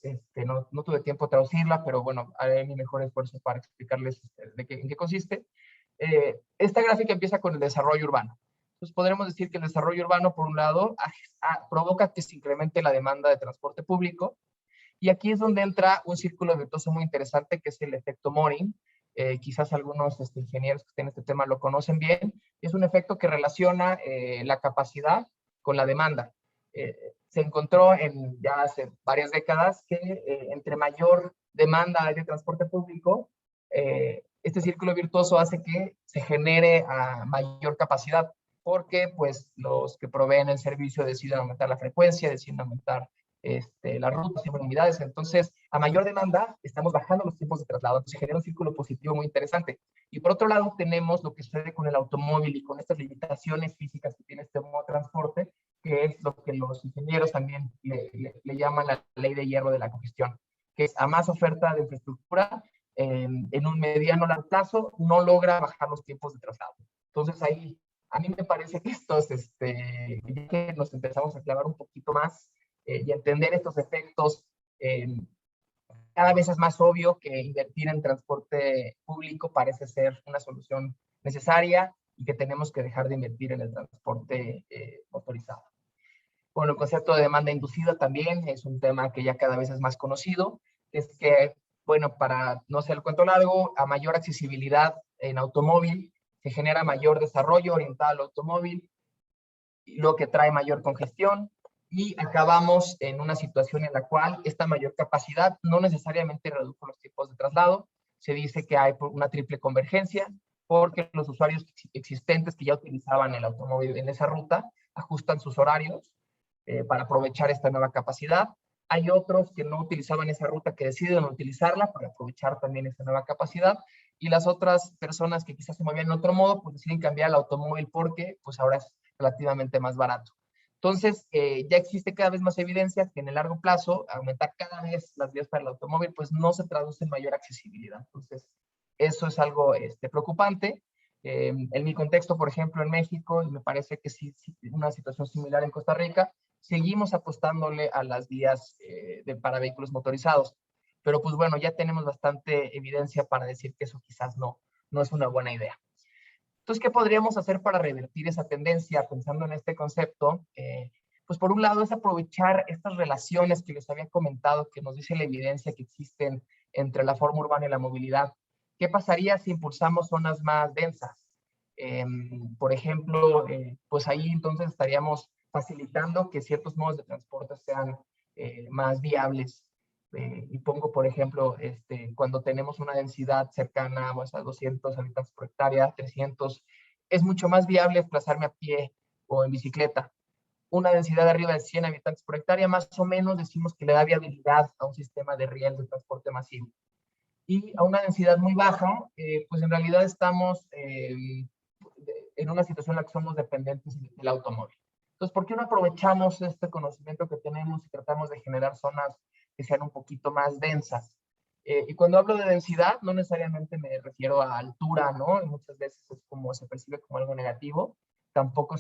no tuve tiempo de traducirla, pero bueno, haré mi mejor esfuerzo para explicarles en qué consiste. Esta gráfica empieza con el desarrollo urbano. Entonces podremos decir que el desarrollo urbano, por un lado, provoca que se incremente la demanda de transporte público, y aquí es donde entra un círculo virtuoso muy interesante, que es el efecto Morin. Quizás algunos ingenieros que estén en este tema lo conocen bien. Es un efecto que relaciona la capacidad con la demanda. Se encontró ya hace varias décadas que entre mayor demanda hay de transporte público, este círculo virtuoso hace que se genere a mayor capacidad, porque pues los que proveen el servicio deciden aumentar la frecuencia, deciden aumentar las rutas y unidades. Entonces, a mayor demanda, estamos bajando los tiempos de traslado. Entonces, se genera un círculo positivo muy interesante. Y por otro lado, tenemos lo que sucede con el automóvil y con estas limitaciones físicas que tiene este modo de transporte, que es lo que los ingenieros también le llaman la ley de hierro de la congestión, que es a más oferta de infraestructura, en un mediano largo plazo, no logra bajar los tiempos de traslado. Entonces, ahí, a mí me parece que ya que nos empezamos a clavar un poquito más, y entender estos efectos, cada vez es más obvio que invertir en transporte público parece ser una solución necesaria y que tenemos que dejar de invertir en el transporte motorizado. Bueno, el concepto de demanda inducida también es un tema que ya cada vez es más conocido. Es que, bueno, para no ser el cuento largo, a mayor accesibilidad en automóvil, se genera mayor desarrollo orientado al automóvil, lo que trae mayor congestión, y acabamos en una situación en la cual esta mayor capacidad no necesariamente reduce los tiempos de traslado. Se dice que hay una triple convergencia, porque los usuarios existentes que ya utilizaban el automóvil en esa ruta ajustan sus horarios para aprovechar esta nueva capacidad. Hay otros que no utilizaban esa ruta, que deciden utilizarla para aprovechar también esa nueva capacidad, y las otras personas que quizás se movían en otro modo, pues deciden cambiar el automóvil porque pues ahora es relativamente más barato. Entonces, ya existe cada vez más evidencia que en el largo plazo, aumentar cada vez las vías para el automóvil, pues no se traduce en mayor accesibilidad. Entonces, eso es algo preocupante. En mi contexto, por ejemplo, en México, y me parece que sí, una situación similar en Costa Rica, seguimos apostándole a las vías para vehículos motorizados. Pero pues bueno, ya tenemos bastante evidencia para decir que eso quizás no es una buena idea. Entonces, ¿qué podríamos hacer para revertir esa tendencia? Pensando en este concepto, pues por un lado es aprovechar estas relaciones que les había comentado, que nos dice la evidencia que existen entre la forma urbana y la movilidad. ¿Qué pasaría si impulsamos zonas más densas? Por ejemplo, pues ahí entonces estaríamos facilitando que ciertos modos de transporte sean más viables. Y pongo, por ejemplo, cuando tenemos una densidad cercana pues, a 200 habitantes por hectárea, 300, es mucho más viable desplazarme a pie o en bicicleta. una densidad de arriba de 100 habitantes por hectárea, más o menos decimos que le da viabilidad a un sistema de riel de transporte masivo. Y a una densidad muy baja, pues en realidad estamos en una situación en la que somos dependientes del automóvil. Entonces, ¿por qué no aprovechamos este conocimiento que tenemos y tratamos de generar zonas que sean un poquito más densas? Y cuando hablo de densidad, no necesariamente me refiero a altura, ¿no? Y muchas veces es como se percibe como algo negativo. Tampoco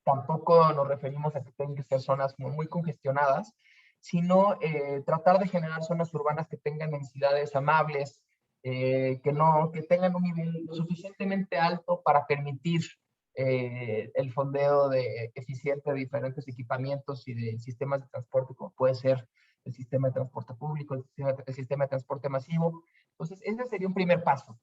tampoco nos referimos a que tengan que ser zonas muy congestionadas, sino tratar de generar zonas urbanas que tengan densidades amables, que tengan un nivel lo suficientemente alto para permitir el fondeo eficiente de diferentes equipamientos y de sistemas de transporte, como puede ser el sistema de transporte público, el sistema de transporte masivo. Entonces, ese sería un primer paso.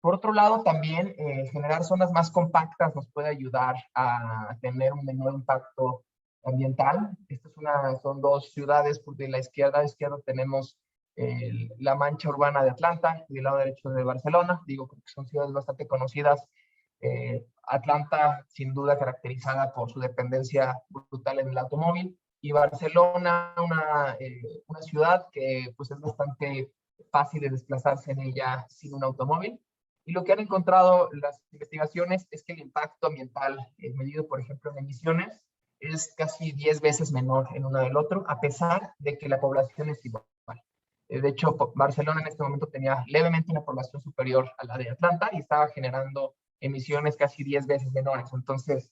Por otro lado, también generar zonas más compactas nos puede ayudar a tener un menor impacto ambiental. Son dos ciudades, porque de la izquierda tenemos la mancha urbana de Atlanta y del lado derecho de Barcelona. Digo, que son ciudades bastante conocidas. Atlanta, sin duda, caracterizada por su dependencia brutal en el automóvil. Y Barcelona, una ciudad que pues, es bastante fácil de desplazarse en ella sin un automóvil. Y lo que han encontrado las investigaciones es que el impacto ambiental medido, por ejemplo, en emisiones, es casi 10 veces menor en uno del otro, a pesar de que la población es igual. De hecho, Barcelona en este momento tenía levemente una población superior a la de Atlanta y estaba generando emisiones casi 10 veces menores. Entonces,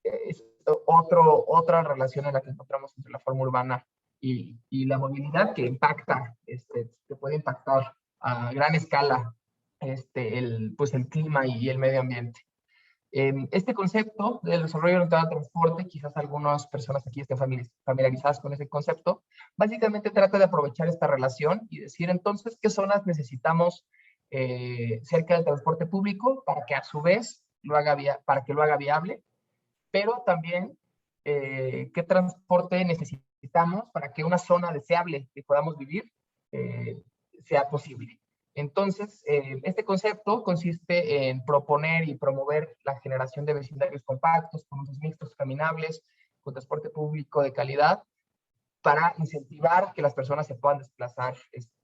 es otra relación en la que encontramos entre la forma urbana y la movilidad que impacta, que puede impactar a gran escala pues el clima y el medio ambiente. Este concepto del desarrollo orientado al transporte, quizás algunas personas aquí estén familiarizadas con ese concepto, básicamente trata de aprovechar esta relación y decir entonces qué zonas necesitamos cerca del transporte público para que a su vez para que lo haga viable, pero también qué transporte necesitamos para que una zona deseable que podamos vivir sea posible. Entonces, este concepto consiste en proponer y promover la generación de vecindarios compactos, con usos mixtos caminables, con transporte público de calidad, para incentivar que las personas se puedan desplazar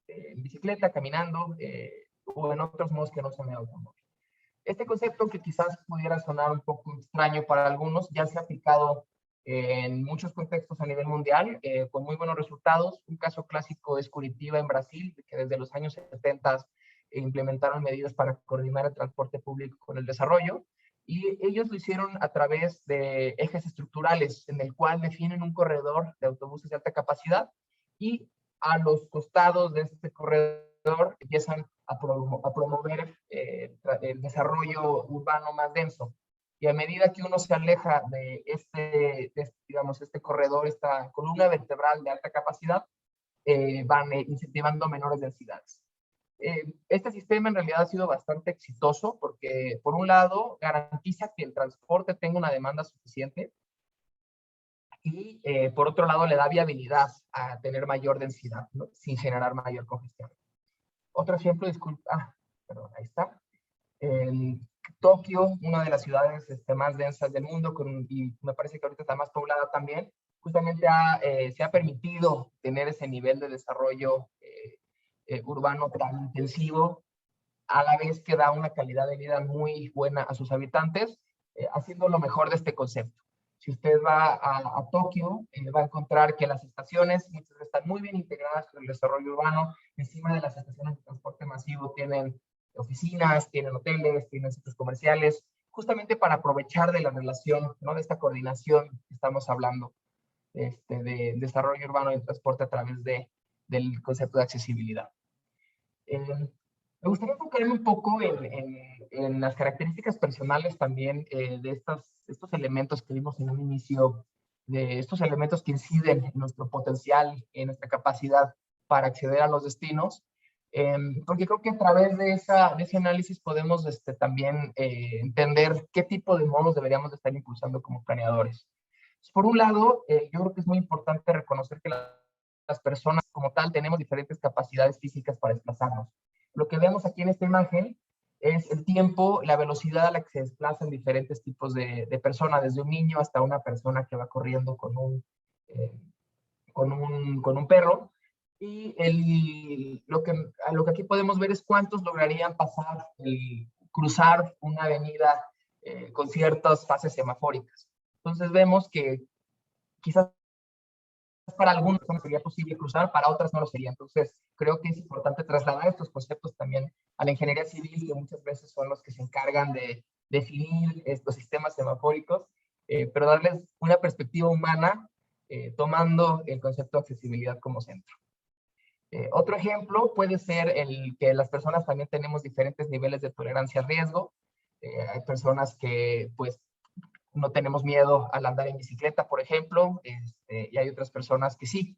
en bicicleta, caminando, o en otros modos que no sean el automóvil. Este concepto, que quizás pudiera sonar un poco extraño para algunos, ya se ha aplicado en muchos contextos a nivel mundial, con muy buenos resultados. Un caso clásico es Curitiba en Brasil, que desde los años 70 implementaron medidas para coordinar el transporte público con el desarrollo, y ellos lo hicieron a través de ejes estructurales, en el cual definen un corredor de autobuses de alta capacidad, y a los costados de este corredor empiezan a promover el desarrollo urbano más denso. Y a medida que uno se aleja de digamos, este corredor, esta columna vertebral de alta capacidad, van incentivando menores densidades. Este sistema en realidad ha sido bastante exitoso porque, por un lado, garantiza que el transporte tenga una demanda suficiente y, por otro lado, le da viabilidad a tener mayor densidad, ¿no? Sin generar mayor congestión. Otro ejemplo, disculpa, perdón, ahí está. En Tokio, una de las ciudades más densas del mundo, y me parece que ahorita está más poblada también, justamente se ha permitido tener ese nivel de desarrollo urbano tan intensivo, a la vez que da una calidad de vida muy buena a sus habitantes, haciendo lo mejor de este concepto. Si usted va a Tokio, va a encontrar que las estaciones muchas veces están muy bien integradas con el desarrollo urbano. Encima de las estaciones de transporte masivo tienen oficinas, tienen hoteles, tienen centros comerciales, justamente para aprovechar de la relación, ¿no? De esta coordinación que estamos hablando, de desarrollo urbano y transporte a través del concepto de accesibilidad. Me gustaría enfocarme un poco en las características personales también de estos elementos que vimos en un inicio, de estos elementos que inciden en nuestro potencial, en nuestra capacidad para acceder a los destinos, porque creo que a través de ese análisis podemos también entender qué tipo de modos deberíamos de estar impulsando como planeadores. Por un lado, yo creo que es muy importante reconocer que las personas como tal tenemos diferentes capacidades físicas para desplazarnos. Lo que vemos aquí en esta imagen es el tiempo, la velocidad a la que se desplazan diferentes tipos de personas, desde un niño hasta una persona que va corriendo eh, con un perro. Y lo que aquí podemos ver es cuántos lograrían pasar, cruzar una avenida con ciertas fases semafóricas. Entonces vemos que quizás para algunos no sería posible cruzar, para otras no lo sería. Entonces creo que es importante trasladar estos conceptos también a la ingeniería civil, que muchas veces son los que se encargan de definir estos sistemas semafóricos, pero darles una perspectiva humana, tomando el concepto de accesibilidad como centro. Otro ejemplo puede ser el que las personas también tenemos diferentes niveles de tolerancia a riesgo. Hay personas que pues no tenemos miedo al andar en bicicleta, por ejemplo, y hay otras personas que sí.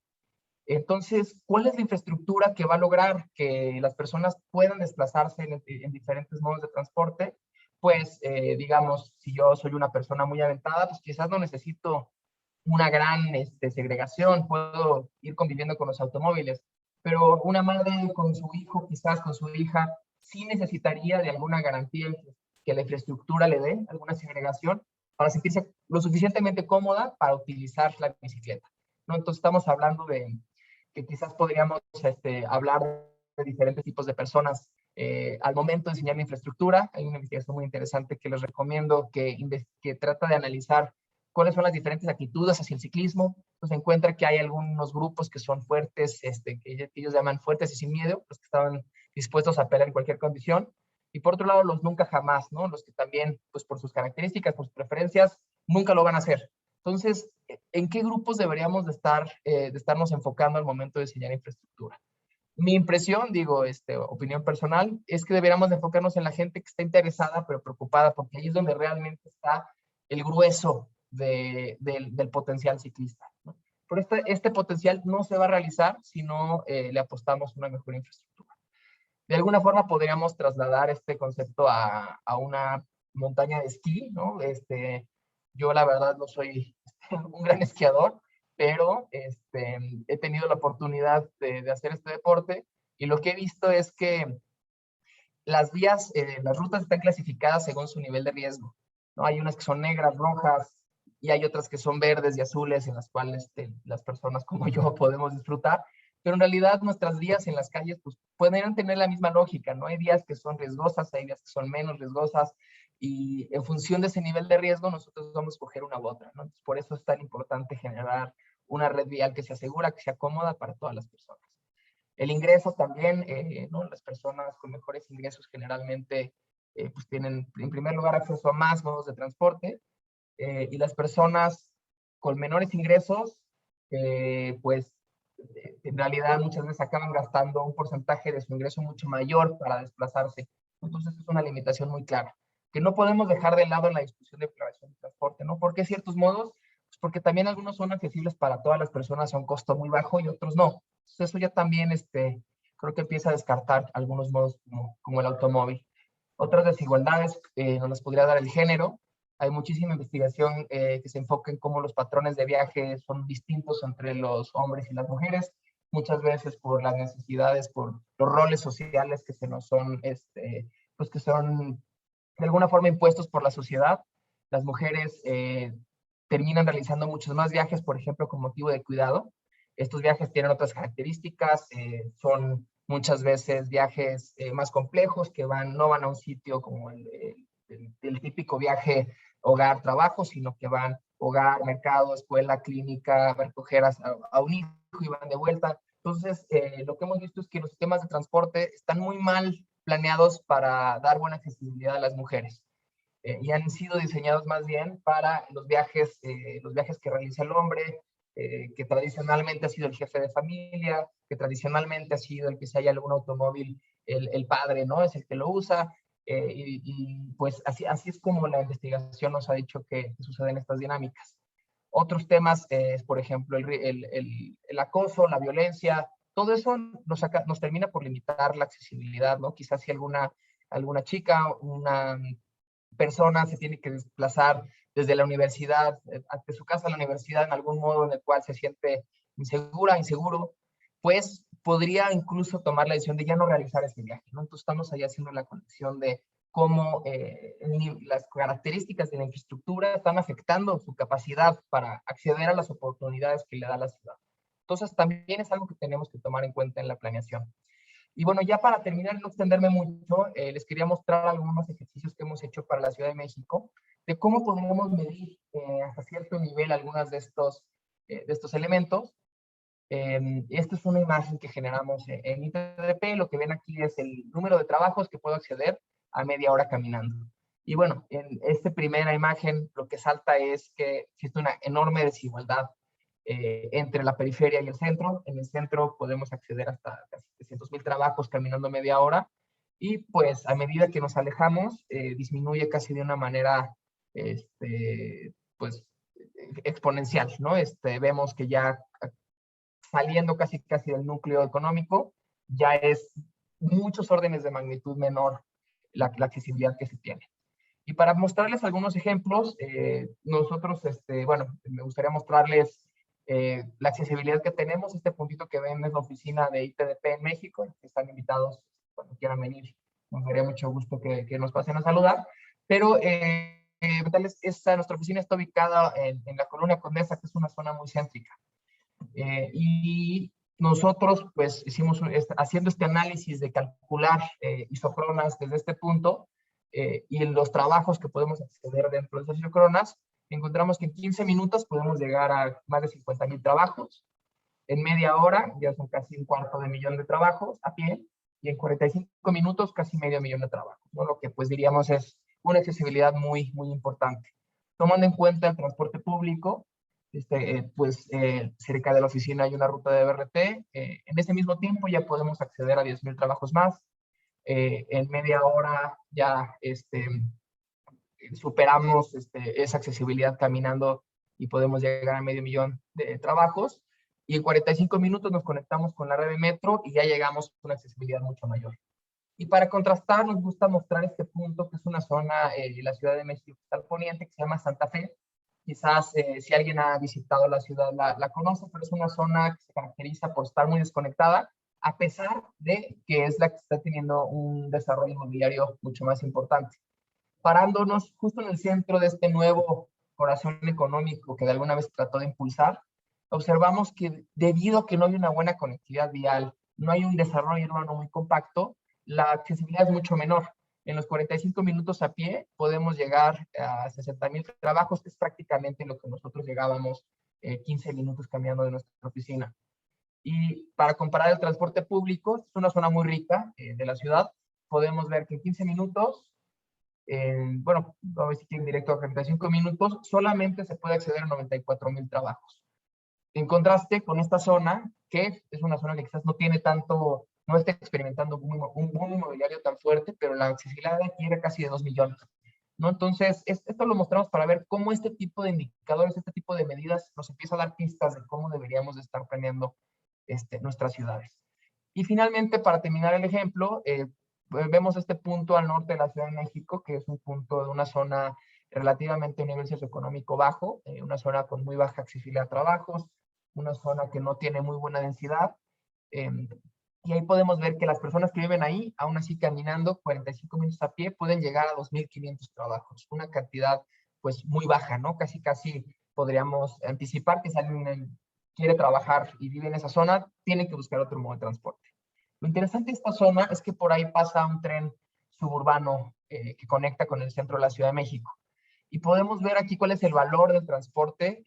Entonces, ¿cuál es la infraestructura que va a lograr que las personas puedan desplazarse en diferentes modos de transporte? Pues, digamos, si yo soy una persona muy aventada, pues quizás no necesito una gran segregación, puedo ir conviviendo con los automóviles, pero una madre con su hijo, quizás con su hija, sí necesitaría de alguna garantía que la infraestructura le dé alguna segregación para sentirse lo suficientemente cómoda para utilizar la bicicleta, ¿no? Entonces estamos hablando de que quizás podríamos hablar de diferentes tipos de personas al momento de diseñar la infraestructura. Hay una investigación muy interesante que les recomiendo que trata de analizar cuáles son las diferentes actitudes hacia el ciclismo. Pues se encuentra que hay algunos grupos que son fuertes, que ellos llaman fuertes y sin miedo, los que estaban dispuestos a pelear en cualquier condición. Y por otro lado, los nunca jamás, ¿no? Los que también, pues por sus características, por sus preferencias, nunca lo van a hacer. Entonces, ¿en qué grupos deberíamos de estarnos enfocando al momento de diseñar infraestructura? Mi impresión, digo, opinión personal, es que deberíamos de enfocarnos en la gente que está interesada pero preocupada, porque ahí es donde realmente está el grueso del potencial ciclista, ¿no? Pero este potencial no se va a realizar si no le apostamos a una mejor infraestructura. De alguna forma podríamos trasladar este concepto a una montaña de esquí, ¿no? Yo la verdad no soy un gran esquiador, pero he tenido la oportunidad de hacer este deporte, y lo que he visto es que las vías, las rutas están clasificadas según su nivel de riesgo, ¿no? Hay unas que son negras, rojas, y hay otras que son verdes y azules, en las cuales las personas como yo podemos disfrutar, pero en realidad nuestras vías en las calles pues, pueden tener la misma lógica, ¿no? Hay vías que son riesgosas, hay vías que son menos riesgosas, y en función de ese nivel de riesgo nosotros vamos a escoger una u otra, ¿no? Entonces, por eso es tan importante generar una red vial que se asegura, que sea cómoda para todas las personas. El ingreso también, ¿no? Las personas con mejores ingresos generalmente pues tienen en primer lugar acceso a más modos de transporte, y las personas con menores ingresos, pues en realidad muchas veces acaban gastando un porcentaje de su ingreso mucho mayor para desplazarse. Entonces es una limitación muy clara, que no podemos dejar de lado en la discusión de privación de transporte, ¿no? ¿Por qué ciertos modos? Pues porque también algunos son accesibles para todas las personas a un costo muy bajo y otros no. Entonces eso ya también creo que empieza a descartar algunos modos como el automóvil. Otras desigualdades nos las podría dar el género. Hay muchísima investigación que se enfoca en cómo los patrones de viaje son distintos entre los hombres y las mujeres, muchas veces por las necesidades, por los roles sociales que se nos son, pues que son de alguna forma impuestos por la sociedad. Las mujeres terminan realizando muchos más viajes, por ejemplo, con motivo de cuidado. Estos viajes tienen otras características, son muchas veces viajes más complejos que no van a un sitio como el típico viaje hogar-trabajo, sino que van hogar, mercado, escuela, clínica, recoger a un hijo y van de vuelta. Entonces, lo que hemos visto es que los sistemas de transporte están muy mal planeados para dar buena accesibilidad a las mujeres. Y han sido diseñados más bien para los viajes que realiza el hombre, que tradicionalmente ha sido el jefe de familia, que tradicionalmente ha sido el que si hay algún automóvil, el padre, ¿no? Es el que lo usa, pues así es como la investigación nos ha dicho que suceden estas dinámicas. Otros temas es, por ejemplo, el acoso, la violencia, todo eso nos termina por limitar la accesibilidad, ¿no? Quizás si alguna chica, una persona se tiene que desplazar desde la universidad, de su casa a la universidad, en algún modo en el cual se siente insegura, inseguro, pues podría incluso tomar la decisión de ya no realizar ese viaje, ¿no? Entonces estamos ahí haciendo la conexión de cómo las características de la infraestructura están afectando su capacidad para acceder a las oportunidades que le da la ciudad. Entonces también es algo que tenemos que tomar en cuenta en la planeación. Y bueno, ya para terminar, no extenderme mucho, les quería mostrar algunos ejercicios que hemos hecho para la Ciudad de México, de cómo podemos medir hasta cierto nivel algunos de estos elementos. Esta es una imagen que generamos en ITDP. Lo que ven aquí es el número de trabajos que puedo acceder a media hora caminando. Y bueno, en esta primera imagen lo que salta es que existe una enorme desigualdad entre la periferia y el centro. En el centro podemos acceder hasta casi 300,000 trabajos caminando media hora, y pues a medida que nos alejamos disminuye casi de una manera pues exponencial, ¿no? Vemos que ya saliendo casi del núcleo económico, ya es muchos órdenes de magnitud menor la accesibilidad que se tiene. Y para mostrarles algunos ejemplos, nosotros, bueno, me gustaría mostrarles la accesibilidad que tenemos. Este puntito que ven es la oficina de ITDP en México, que están invitados cuando quieran venir. Nos daría mucho gusto que nos pasen a saludar. Pero nuestra oficina está ubicada en la Colonia Condesa, que es una zona muy céntrica. Y nosotros, pues, haciendo este análisis de calcular isócronas desde este punto, y en los trabajos que podemos acceder dentro de esas isócronas, encontramos que en 15 minutos podemos llegar a más de 50,000 trabajos. En media hora ya son casi 250,000 de trabajos a pie, y en 45 minutos casi medio millón de trabajos, ¿no? Lo que pues diríamos es una accesibilidad muy, muy importante. Tomando en cuenta el transporte público, cerca de la oficina hay una ruta de BRT. En ese mismo tiempo ya podemos acceder a 10,000 trabajos más. En media hora ya superamos esa accesibilidad caminando y podemos llegar a medio millón de trabajos. Y en 45 minutos nos conectamos con la red de metro y ya llegamos a una accesibilidad mucho mayor. Y para contrastar, nos gusta mostrar este punto, que es una zona de la Ciudad de México que está al poniente, que se llama Santa Fe. Quizás si alguien ha visitado la ciudad la conoce, pero es una zona que se caracteriza por estar muy desconectada, a pesar de que es la que está teniendo un desarrollo inmobiliario mucho más importante. Parándonos justo en el centro de este nuevo corazón económico que de alguna vez trató de impulsar, observamos que debido a que no hay una buena conectividad vial, no hay un desarrollo urbano muy compacto, la accesibilidad es mucho menor. En los 45 minutos a pie podemos llegar a 60,000 trabajos, que es prácticamente lo que nosotros llegábamos 15 minutos caminando de nuestra oficina. Y para comparar el transporte público, es una zona muy rica de la ciudad, podemos ver que en 15 minutos, bueno, vamos a ver si quieren directo a 35 minutos, solamente se puede acceder a 94,000 trabajos. En contraste con esta zona, que es una zona que quizás no tiene tanto, no está experimentando un boom inmobiliario tan fuerte, pero la accesibilidad aquí era casi de 2 millones, ¿no? Entonces, esto lo mostramos para ver cómo este tipo de indicadores, este tipo de medidas nos empieza a dar pistas de cómo deberíamos de estar planeando nuestras ciudades. Y finalmente, para terminar el ejemplo, vemos este punto al norte de la Ciudad de México, que es un punto de una zona relativamente a nivel socioeconómico bajo, una zona con muy baja accesibilidad a trabajos, una zona que no tiene muy buena densidad. Y ahí podemos ver que las personas que viven ahí, aún así caminando 45 minutos a pie, pueden llegar a 2,500 trabajos. Una cantidad pues muy baja, ¿no? Casi podríamos anticipar que si alguien quiere trabajar y vive en esa zona, tiene que buscar otro modo de transporte. Lo interesante de esta zona es que por ahí pasa un tren suburbano que conecta con el centro de la Ciudad de México. Y podemos ver aquí cuál es el valor del transporte,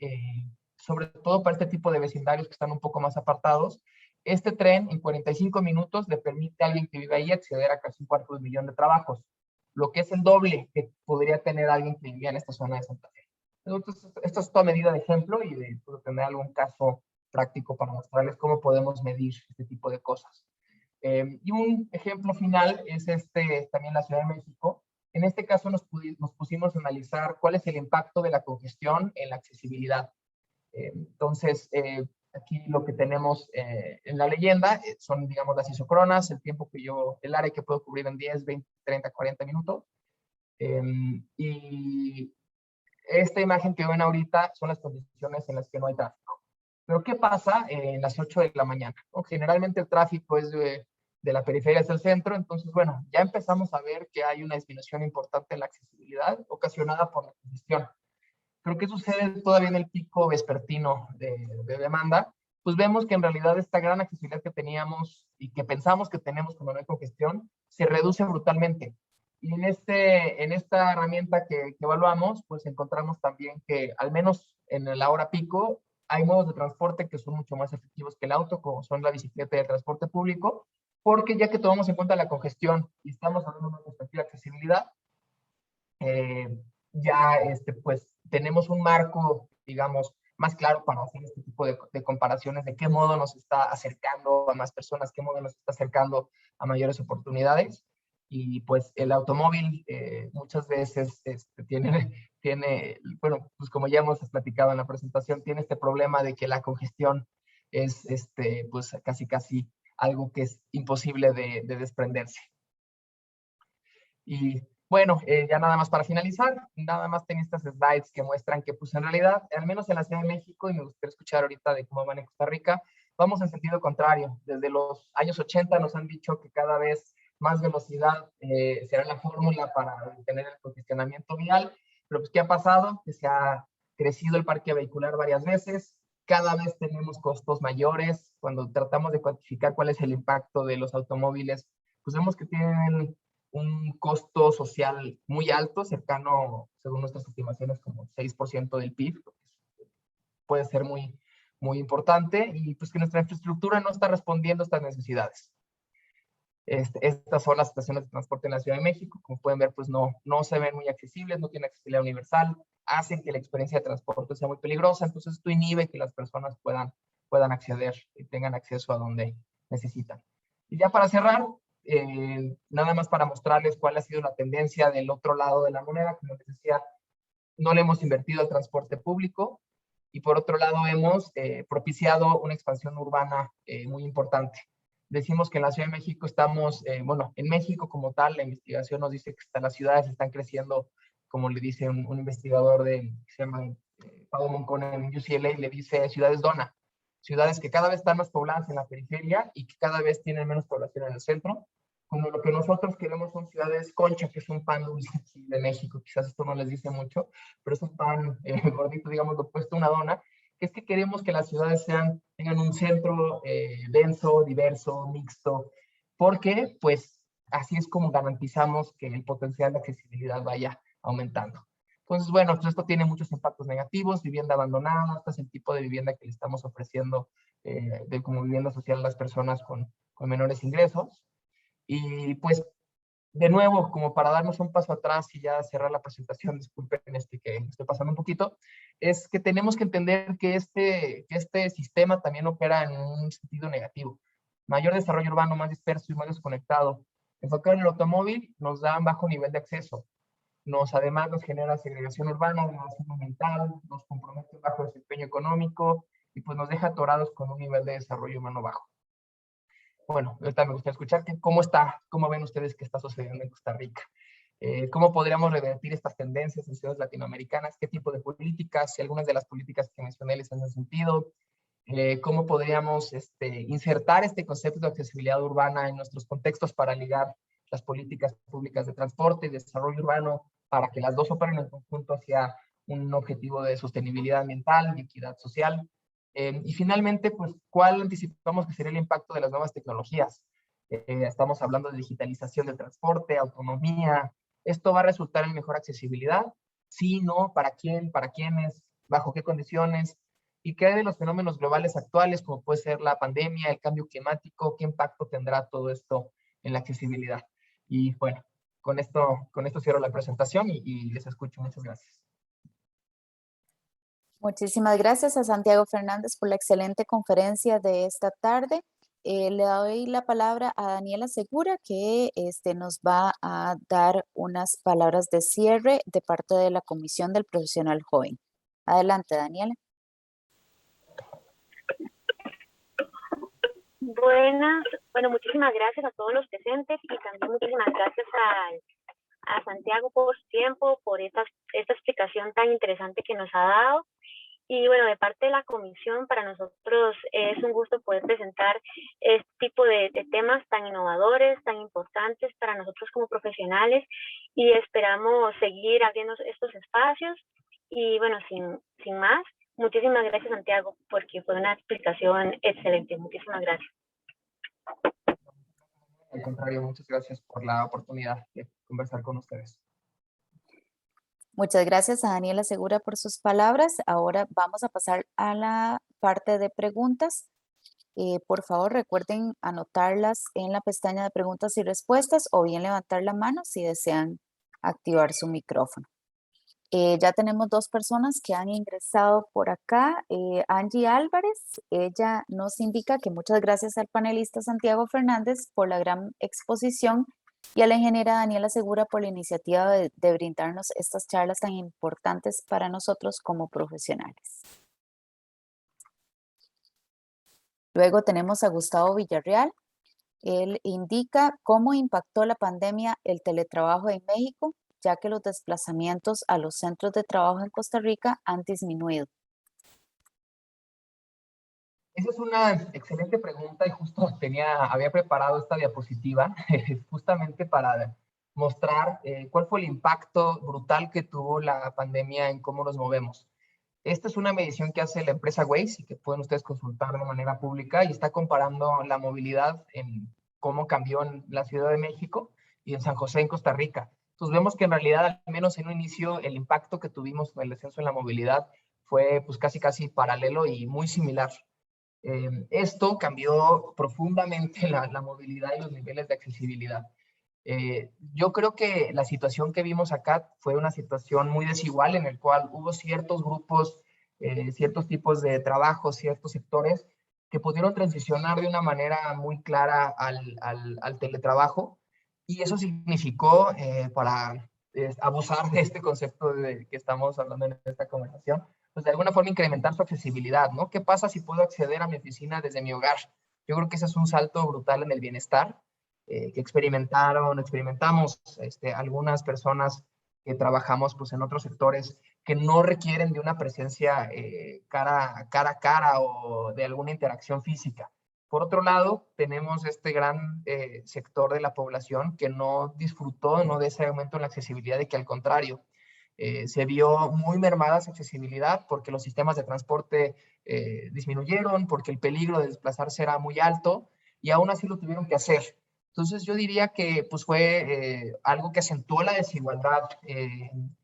sobre todo para este tipo de vecindarios que están un poco más apartados. Este tren en 45 minutos le permite a alguien que vive ahí acceder a casi 250,000 de trabajos, lo que es el doble que podría tener alguien que vivía en esta zona de Santa Fe. Entonces, esto es toda medida de ejemplo y de tener algún caso práctico para mostrarles cómo podemos medir este tipo de cosas. Y un ejemplo final es también la Ciudad de México. En este caso nos pusimos a analizar cuál es el impacto de la congestión en la accesibilidad. Entonces, aquí lo que tenemos en la leyenda son, digamos, las isocronas, el área que puedo cubrir en 10, 20, 30, 40 minutos. Y esta imagen que ven ahorita son las condiciones en las que no hay tráfico. Pero ¿qué pasa en las 8 de la mañana? ¿No? Generalmente el tráfico es de la periferia hacia el centro, entonces, bueno, ya empezamos a ver que hay una disminución importante en la accesibilidad ocasionada por la congestión. Pero ¿qué sucede todavía en el pico vespertino de demanda? Pues vemos que en realidad esta gran accesibilidad que teníamos y que pensamos que tenemos cuando no hay congestión, se reduce brutalmente. Y en esta herramienta que evaluamos, pues encontramos también que al menos en la hora pico hay modos de transporte que son mucho más efectivos que el auto, como son la bicicleta y el transporte público, porque ya que tomamos en cuenta la congestión y estamos hablando de una perspectiva de accesibilidad, eh, ya pues tenemos un marco, digamos, más claro para hacer este tipo de comparaciones de qué modo nos está acercando a más personas, qué modo nos está acercando a mayores oportunidades. Y pues el automóvil muchas veces tiene, bueno, pues como ya hemos platicado en la presentación, tiene este problema de que la congestión es pues casi algo que es imposible de desprenderse. Y bueno, ya nada más para finalizar, nada más tengo estas slides que muestran que pues en realidad, al menos en la Ciudad de México, y me gustaría escuchar ahorita de cómo van en Costa Rica, vamos en sentido contrario. Desde los años 80 nos han dicho que cada vez más velocidad será la fórmula para detener el congestionamiento vial, pero pues ¿qué ha pasado? Que se ha crecido el parque vehicular varias veces, cada vez tenemos costos mayores, cuando tratamos de cuantificar cuál es el impacto de los automóviles, pues vemos que tienen un costo social muy alto, cercano, según nuestras estimaciones, como 6% del PIB, puede ser muy importante, y pues que nuestra infraestructura no está respondiendo a estas necesidades. Estas son las estaciones de transporte en la Ciudad de México, como pueden ver, pues no se ven muy accesibles, no tienen accesibilidad universal, hacen que la experiencia de transporte sea muy peligrosa, entonces esto inhibe que las personas puedan acceder y tengan acceso a donde necesitan. Y ya para cerrar, nada más para mostrarles cuál ha sido la tendencia del otro lado de la moneda. Como les decía, no le hemos invertido al transporte público y por otro lado hemos propiciado una expansión urbana muy importante. Decimos que en la Ciudad de México estamos, bueno, en México como tal, la investigación nos dice que hasta las ciudades están creciendo, como le dice un investigador que se llama Pablo Moncón en UCLA, le dice ciudades dona, ciudades que cada vez están más pobladas en la periferia y que cada vez tienen menos población en el centro, como lo que nosotros queremos son ciudades concha, que es un pan dulce de México, quizás esto no les dice mucho, pero es un pan gordito, digamos, lo opuesto a una dona, que es que queremos que las ciudades tengan un centro denso, diverso, mixto, porque pues así es como garantizamos que el potencial de accesibilidad vaya aumentando. Entonces, bueno, pues esto tiene muchos impactos negativos, vivienda abandonada, este es el tipo de vivienda que le estamos ofreciendo como vivienda social a las personas con menores ingresos. Y pues, de nuevo, como para darnos un paso atrás y ya cerrar la presentación, disculpen que estoy pasando un poquito, es que tenemos que entender que este sistema también opera en un sentido negativo. Mayor desarrollo urbano, más disperso y más desconectado. Enfocado en el automóvil nos da un bajo nivel de acceso. Además nos genera segregación urbana, degradación mental, nos compromete bajo desempeño económico y pues nos deja atorados con un nivel de desarrollo humano bajo. Bueno, ahorita me gustaría escuchar cómo ven ustedes qué está sucediendo en Costa Rica. ¿Cómo podríamos revertir estas tendencias en ciudades latinoamericanas? ¿Qué tipo de políticas? Si algunas de las políticas que mencioné les hacen sentido. ¿Cómo podríamos insertar este concepto de accesibilidad urbana en nuestros contextos para ligar las políticas públicas de transporte y desarrollo urbano para que las dos operen en conjunto hacia un objetivo de sostenibilidad ambiental y equidad social? Y finalmente, pues, ¿cuál anticipamos que sería el impacto de las nuevas tecnologías? Estamos hablando de digitalización del transporte, autonomía. ¿Esto va a resultar en mejor accesibilidad? Sí, no, ¿para quién? ¿Para quiénes? ¿Bajo qué condiciones? ¿Y qué hay de los fenómenos globales actuales, como puede ser la pandemia, el cambio climático? ¿Qué impacto tendrá todo esto en la accesibilidad? Y bueno, con esto cierro la presentación y les escucho. Muchas gracias. Muchísimas gracias a Santiago Fernández por la excelente conferencia de esta tarde. Le doy la palabra a Daniela Segura, que nos va a dar unas palabras de cierre de parte de la Comisión del Profesional Joven. Adelante, Daniela. Bueno, muchísimas gracias a todos los presentes y también muchísimas gracias a Santiago por su tiempo, por esta explicación tan interesante que nos ha dado. Y bueno, de parte de la comisión, para nosotros es un gusto poder presentar este tipo de temas tan innovadores, tan importantes para nosotros como profesionales, y esperamos seguir abriendo estos espacios. Y bueno, sin más, muchísimas gracias, Santiago, porque fue una explicación excelente. Muchísimas gracias. Al contrario, muchas gracias por la oportunidad de conversar con ustedes. Muchas gracias a Daniela Segura por sus palabras. Ahora vamos a pasar a la parte de preguntas. Por favor, recuerden anotarlas en la pestaña de preguntas y respuestas o bien levantar la mano si desean activar su micrófono. Ya tenemos dos personas que han ingresado por acá. Angie Álvarez, ella nos indica que muchas gracias al panelista Santiago Fernández por la gran exposición y a la ingeniera Daniela Segura por la iniciativa de brindarnos estas charlas tan importantes para nosotros como profesionales. Luego tenemos a Gustavo Villarreal. Él indica cómo impactó la pandemia el teletrabajo en México, ya que los desplazamientos a los centros de trabajo en Costa Rica han disminuido. Esa es una excelente pregunta y justo había preparado esta diapositiva justamente para mostrar cuál fue el impacto brutal que tuvo la pandemia en cómo nos movemos. Esta es una medición que hace la empresa Waze y que pueden ustedes consultar de manera pública y está comparando la movilidad en cómo cambió en la Ciudad de México y en San José, en Costa Rica. Entonces vemos que en realidad, al menos en un inicio, el impacto que tuvimos con el descenso en la movilidad fue pues casi paralelo y muy similar. Esto cambió profundamente la movilidad y los niveles de accesibilidad. Yo creo que la situación que vimos acá fue una situación muy desigual en el cual hubo ciertos grupos, ciertos tipos de trabajo, ciertos sectores que pudieron transicionar de una manera muy clara al teletrabajo y eso significó para abusar de este concepto de que estamos hablando en esta conversación, pues de alguna forma incrementar su accesibilidad, ¿no? ¿Qué pasa si puedo acceder a mi oficina desde mi hogar? Yo creo que ese es un salto brutal en el bienestar que experimentamos algunas personas que trabajamos pues, en otros sectores que no requieren de una presencia cara a cara o de alguna interacción física. Por otro lado, tenemos este gran sector de la población que no disfrutó ¿no? de ese aumento en la accesibilidad y que al contrario, se vio muy mermada su accesibilidad porque los sistemas de transporte disminuyeron, porque el peligro de desplazarse era muy alto y aún así lo tuvieron que hacer. Entonces yo diría que pues, fue algo que acentuó la desigualdad en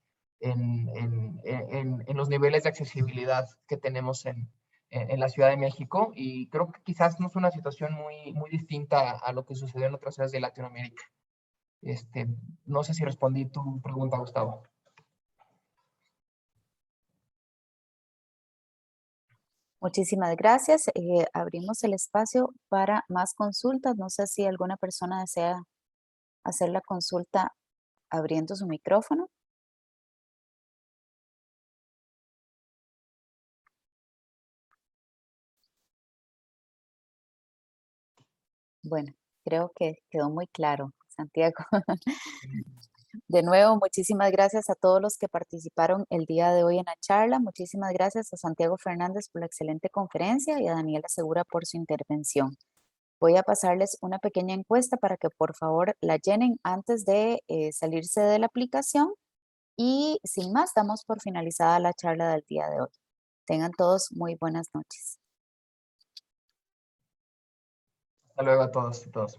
los niveles de accesibilidad que tenemos en la Ciudad de México y creo que quizás no es una situación muy distinta a lo que sucedió en otras ciudades de Latinoamérica. No sé si respondí tu pregunta, Gustavo. Muchísimas gracias. Abrimos el espacio para más consultas. No sé si alguna persona desea hacer la consulta abriendo su micrófono. Bueno, creo que quedó muy claro, Santiago. De nuevo, muchísimas gracias a todos los que participaron el día de hoy en la charla. Muchísimas gracias a Santiago Fernández por la excelente conferencia y a Daniela Segura por su intervención. Voy a pasarles una pequeña encuesta para que por favor la llenen antes de salirse de la aplicación y sin más, damos por finalizada la charla del día de hoy. Tengan todos muy buenas noches. Hasta luego a todos y todos.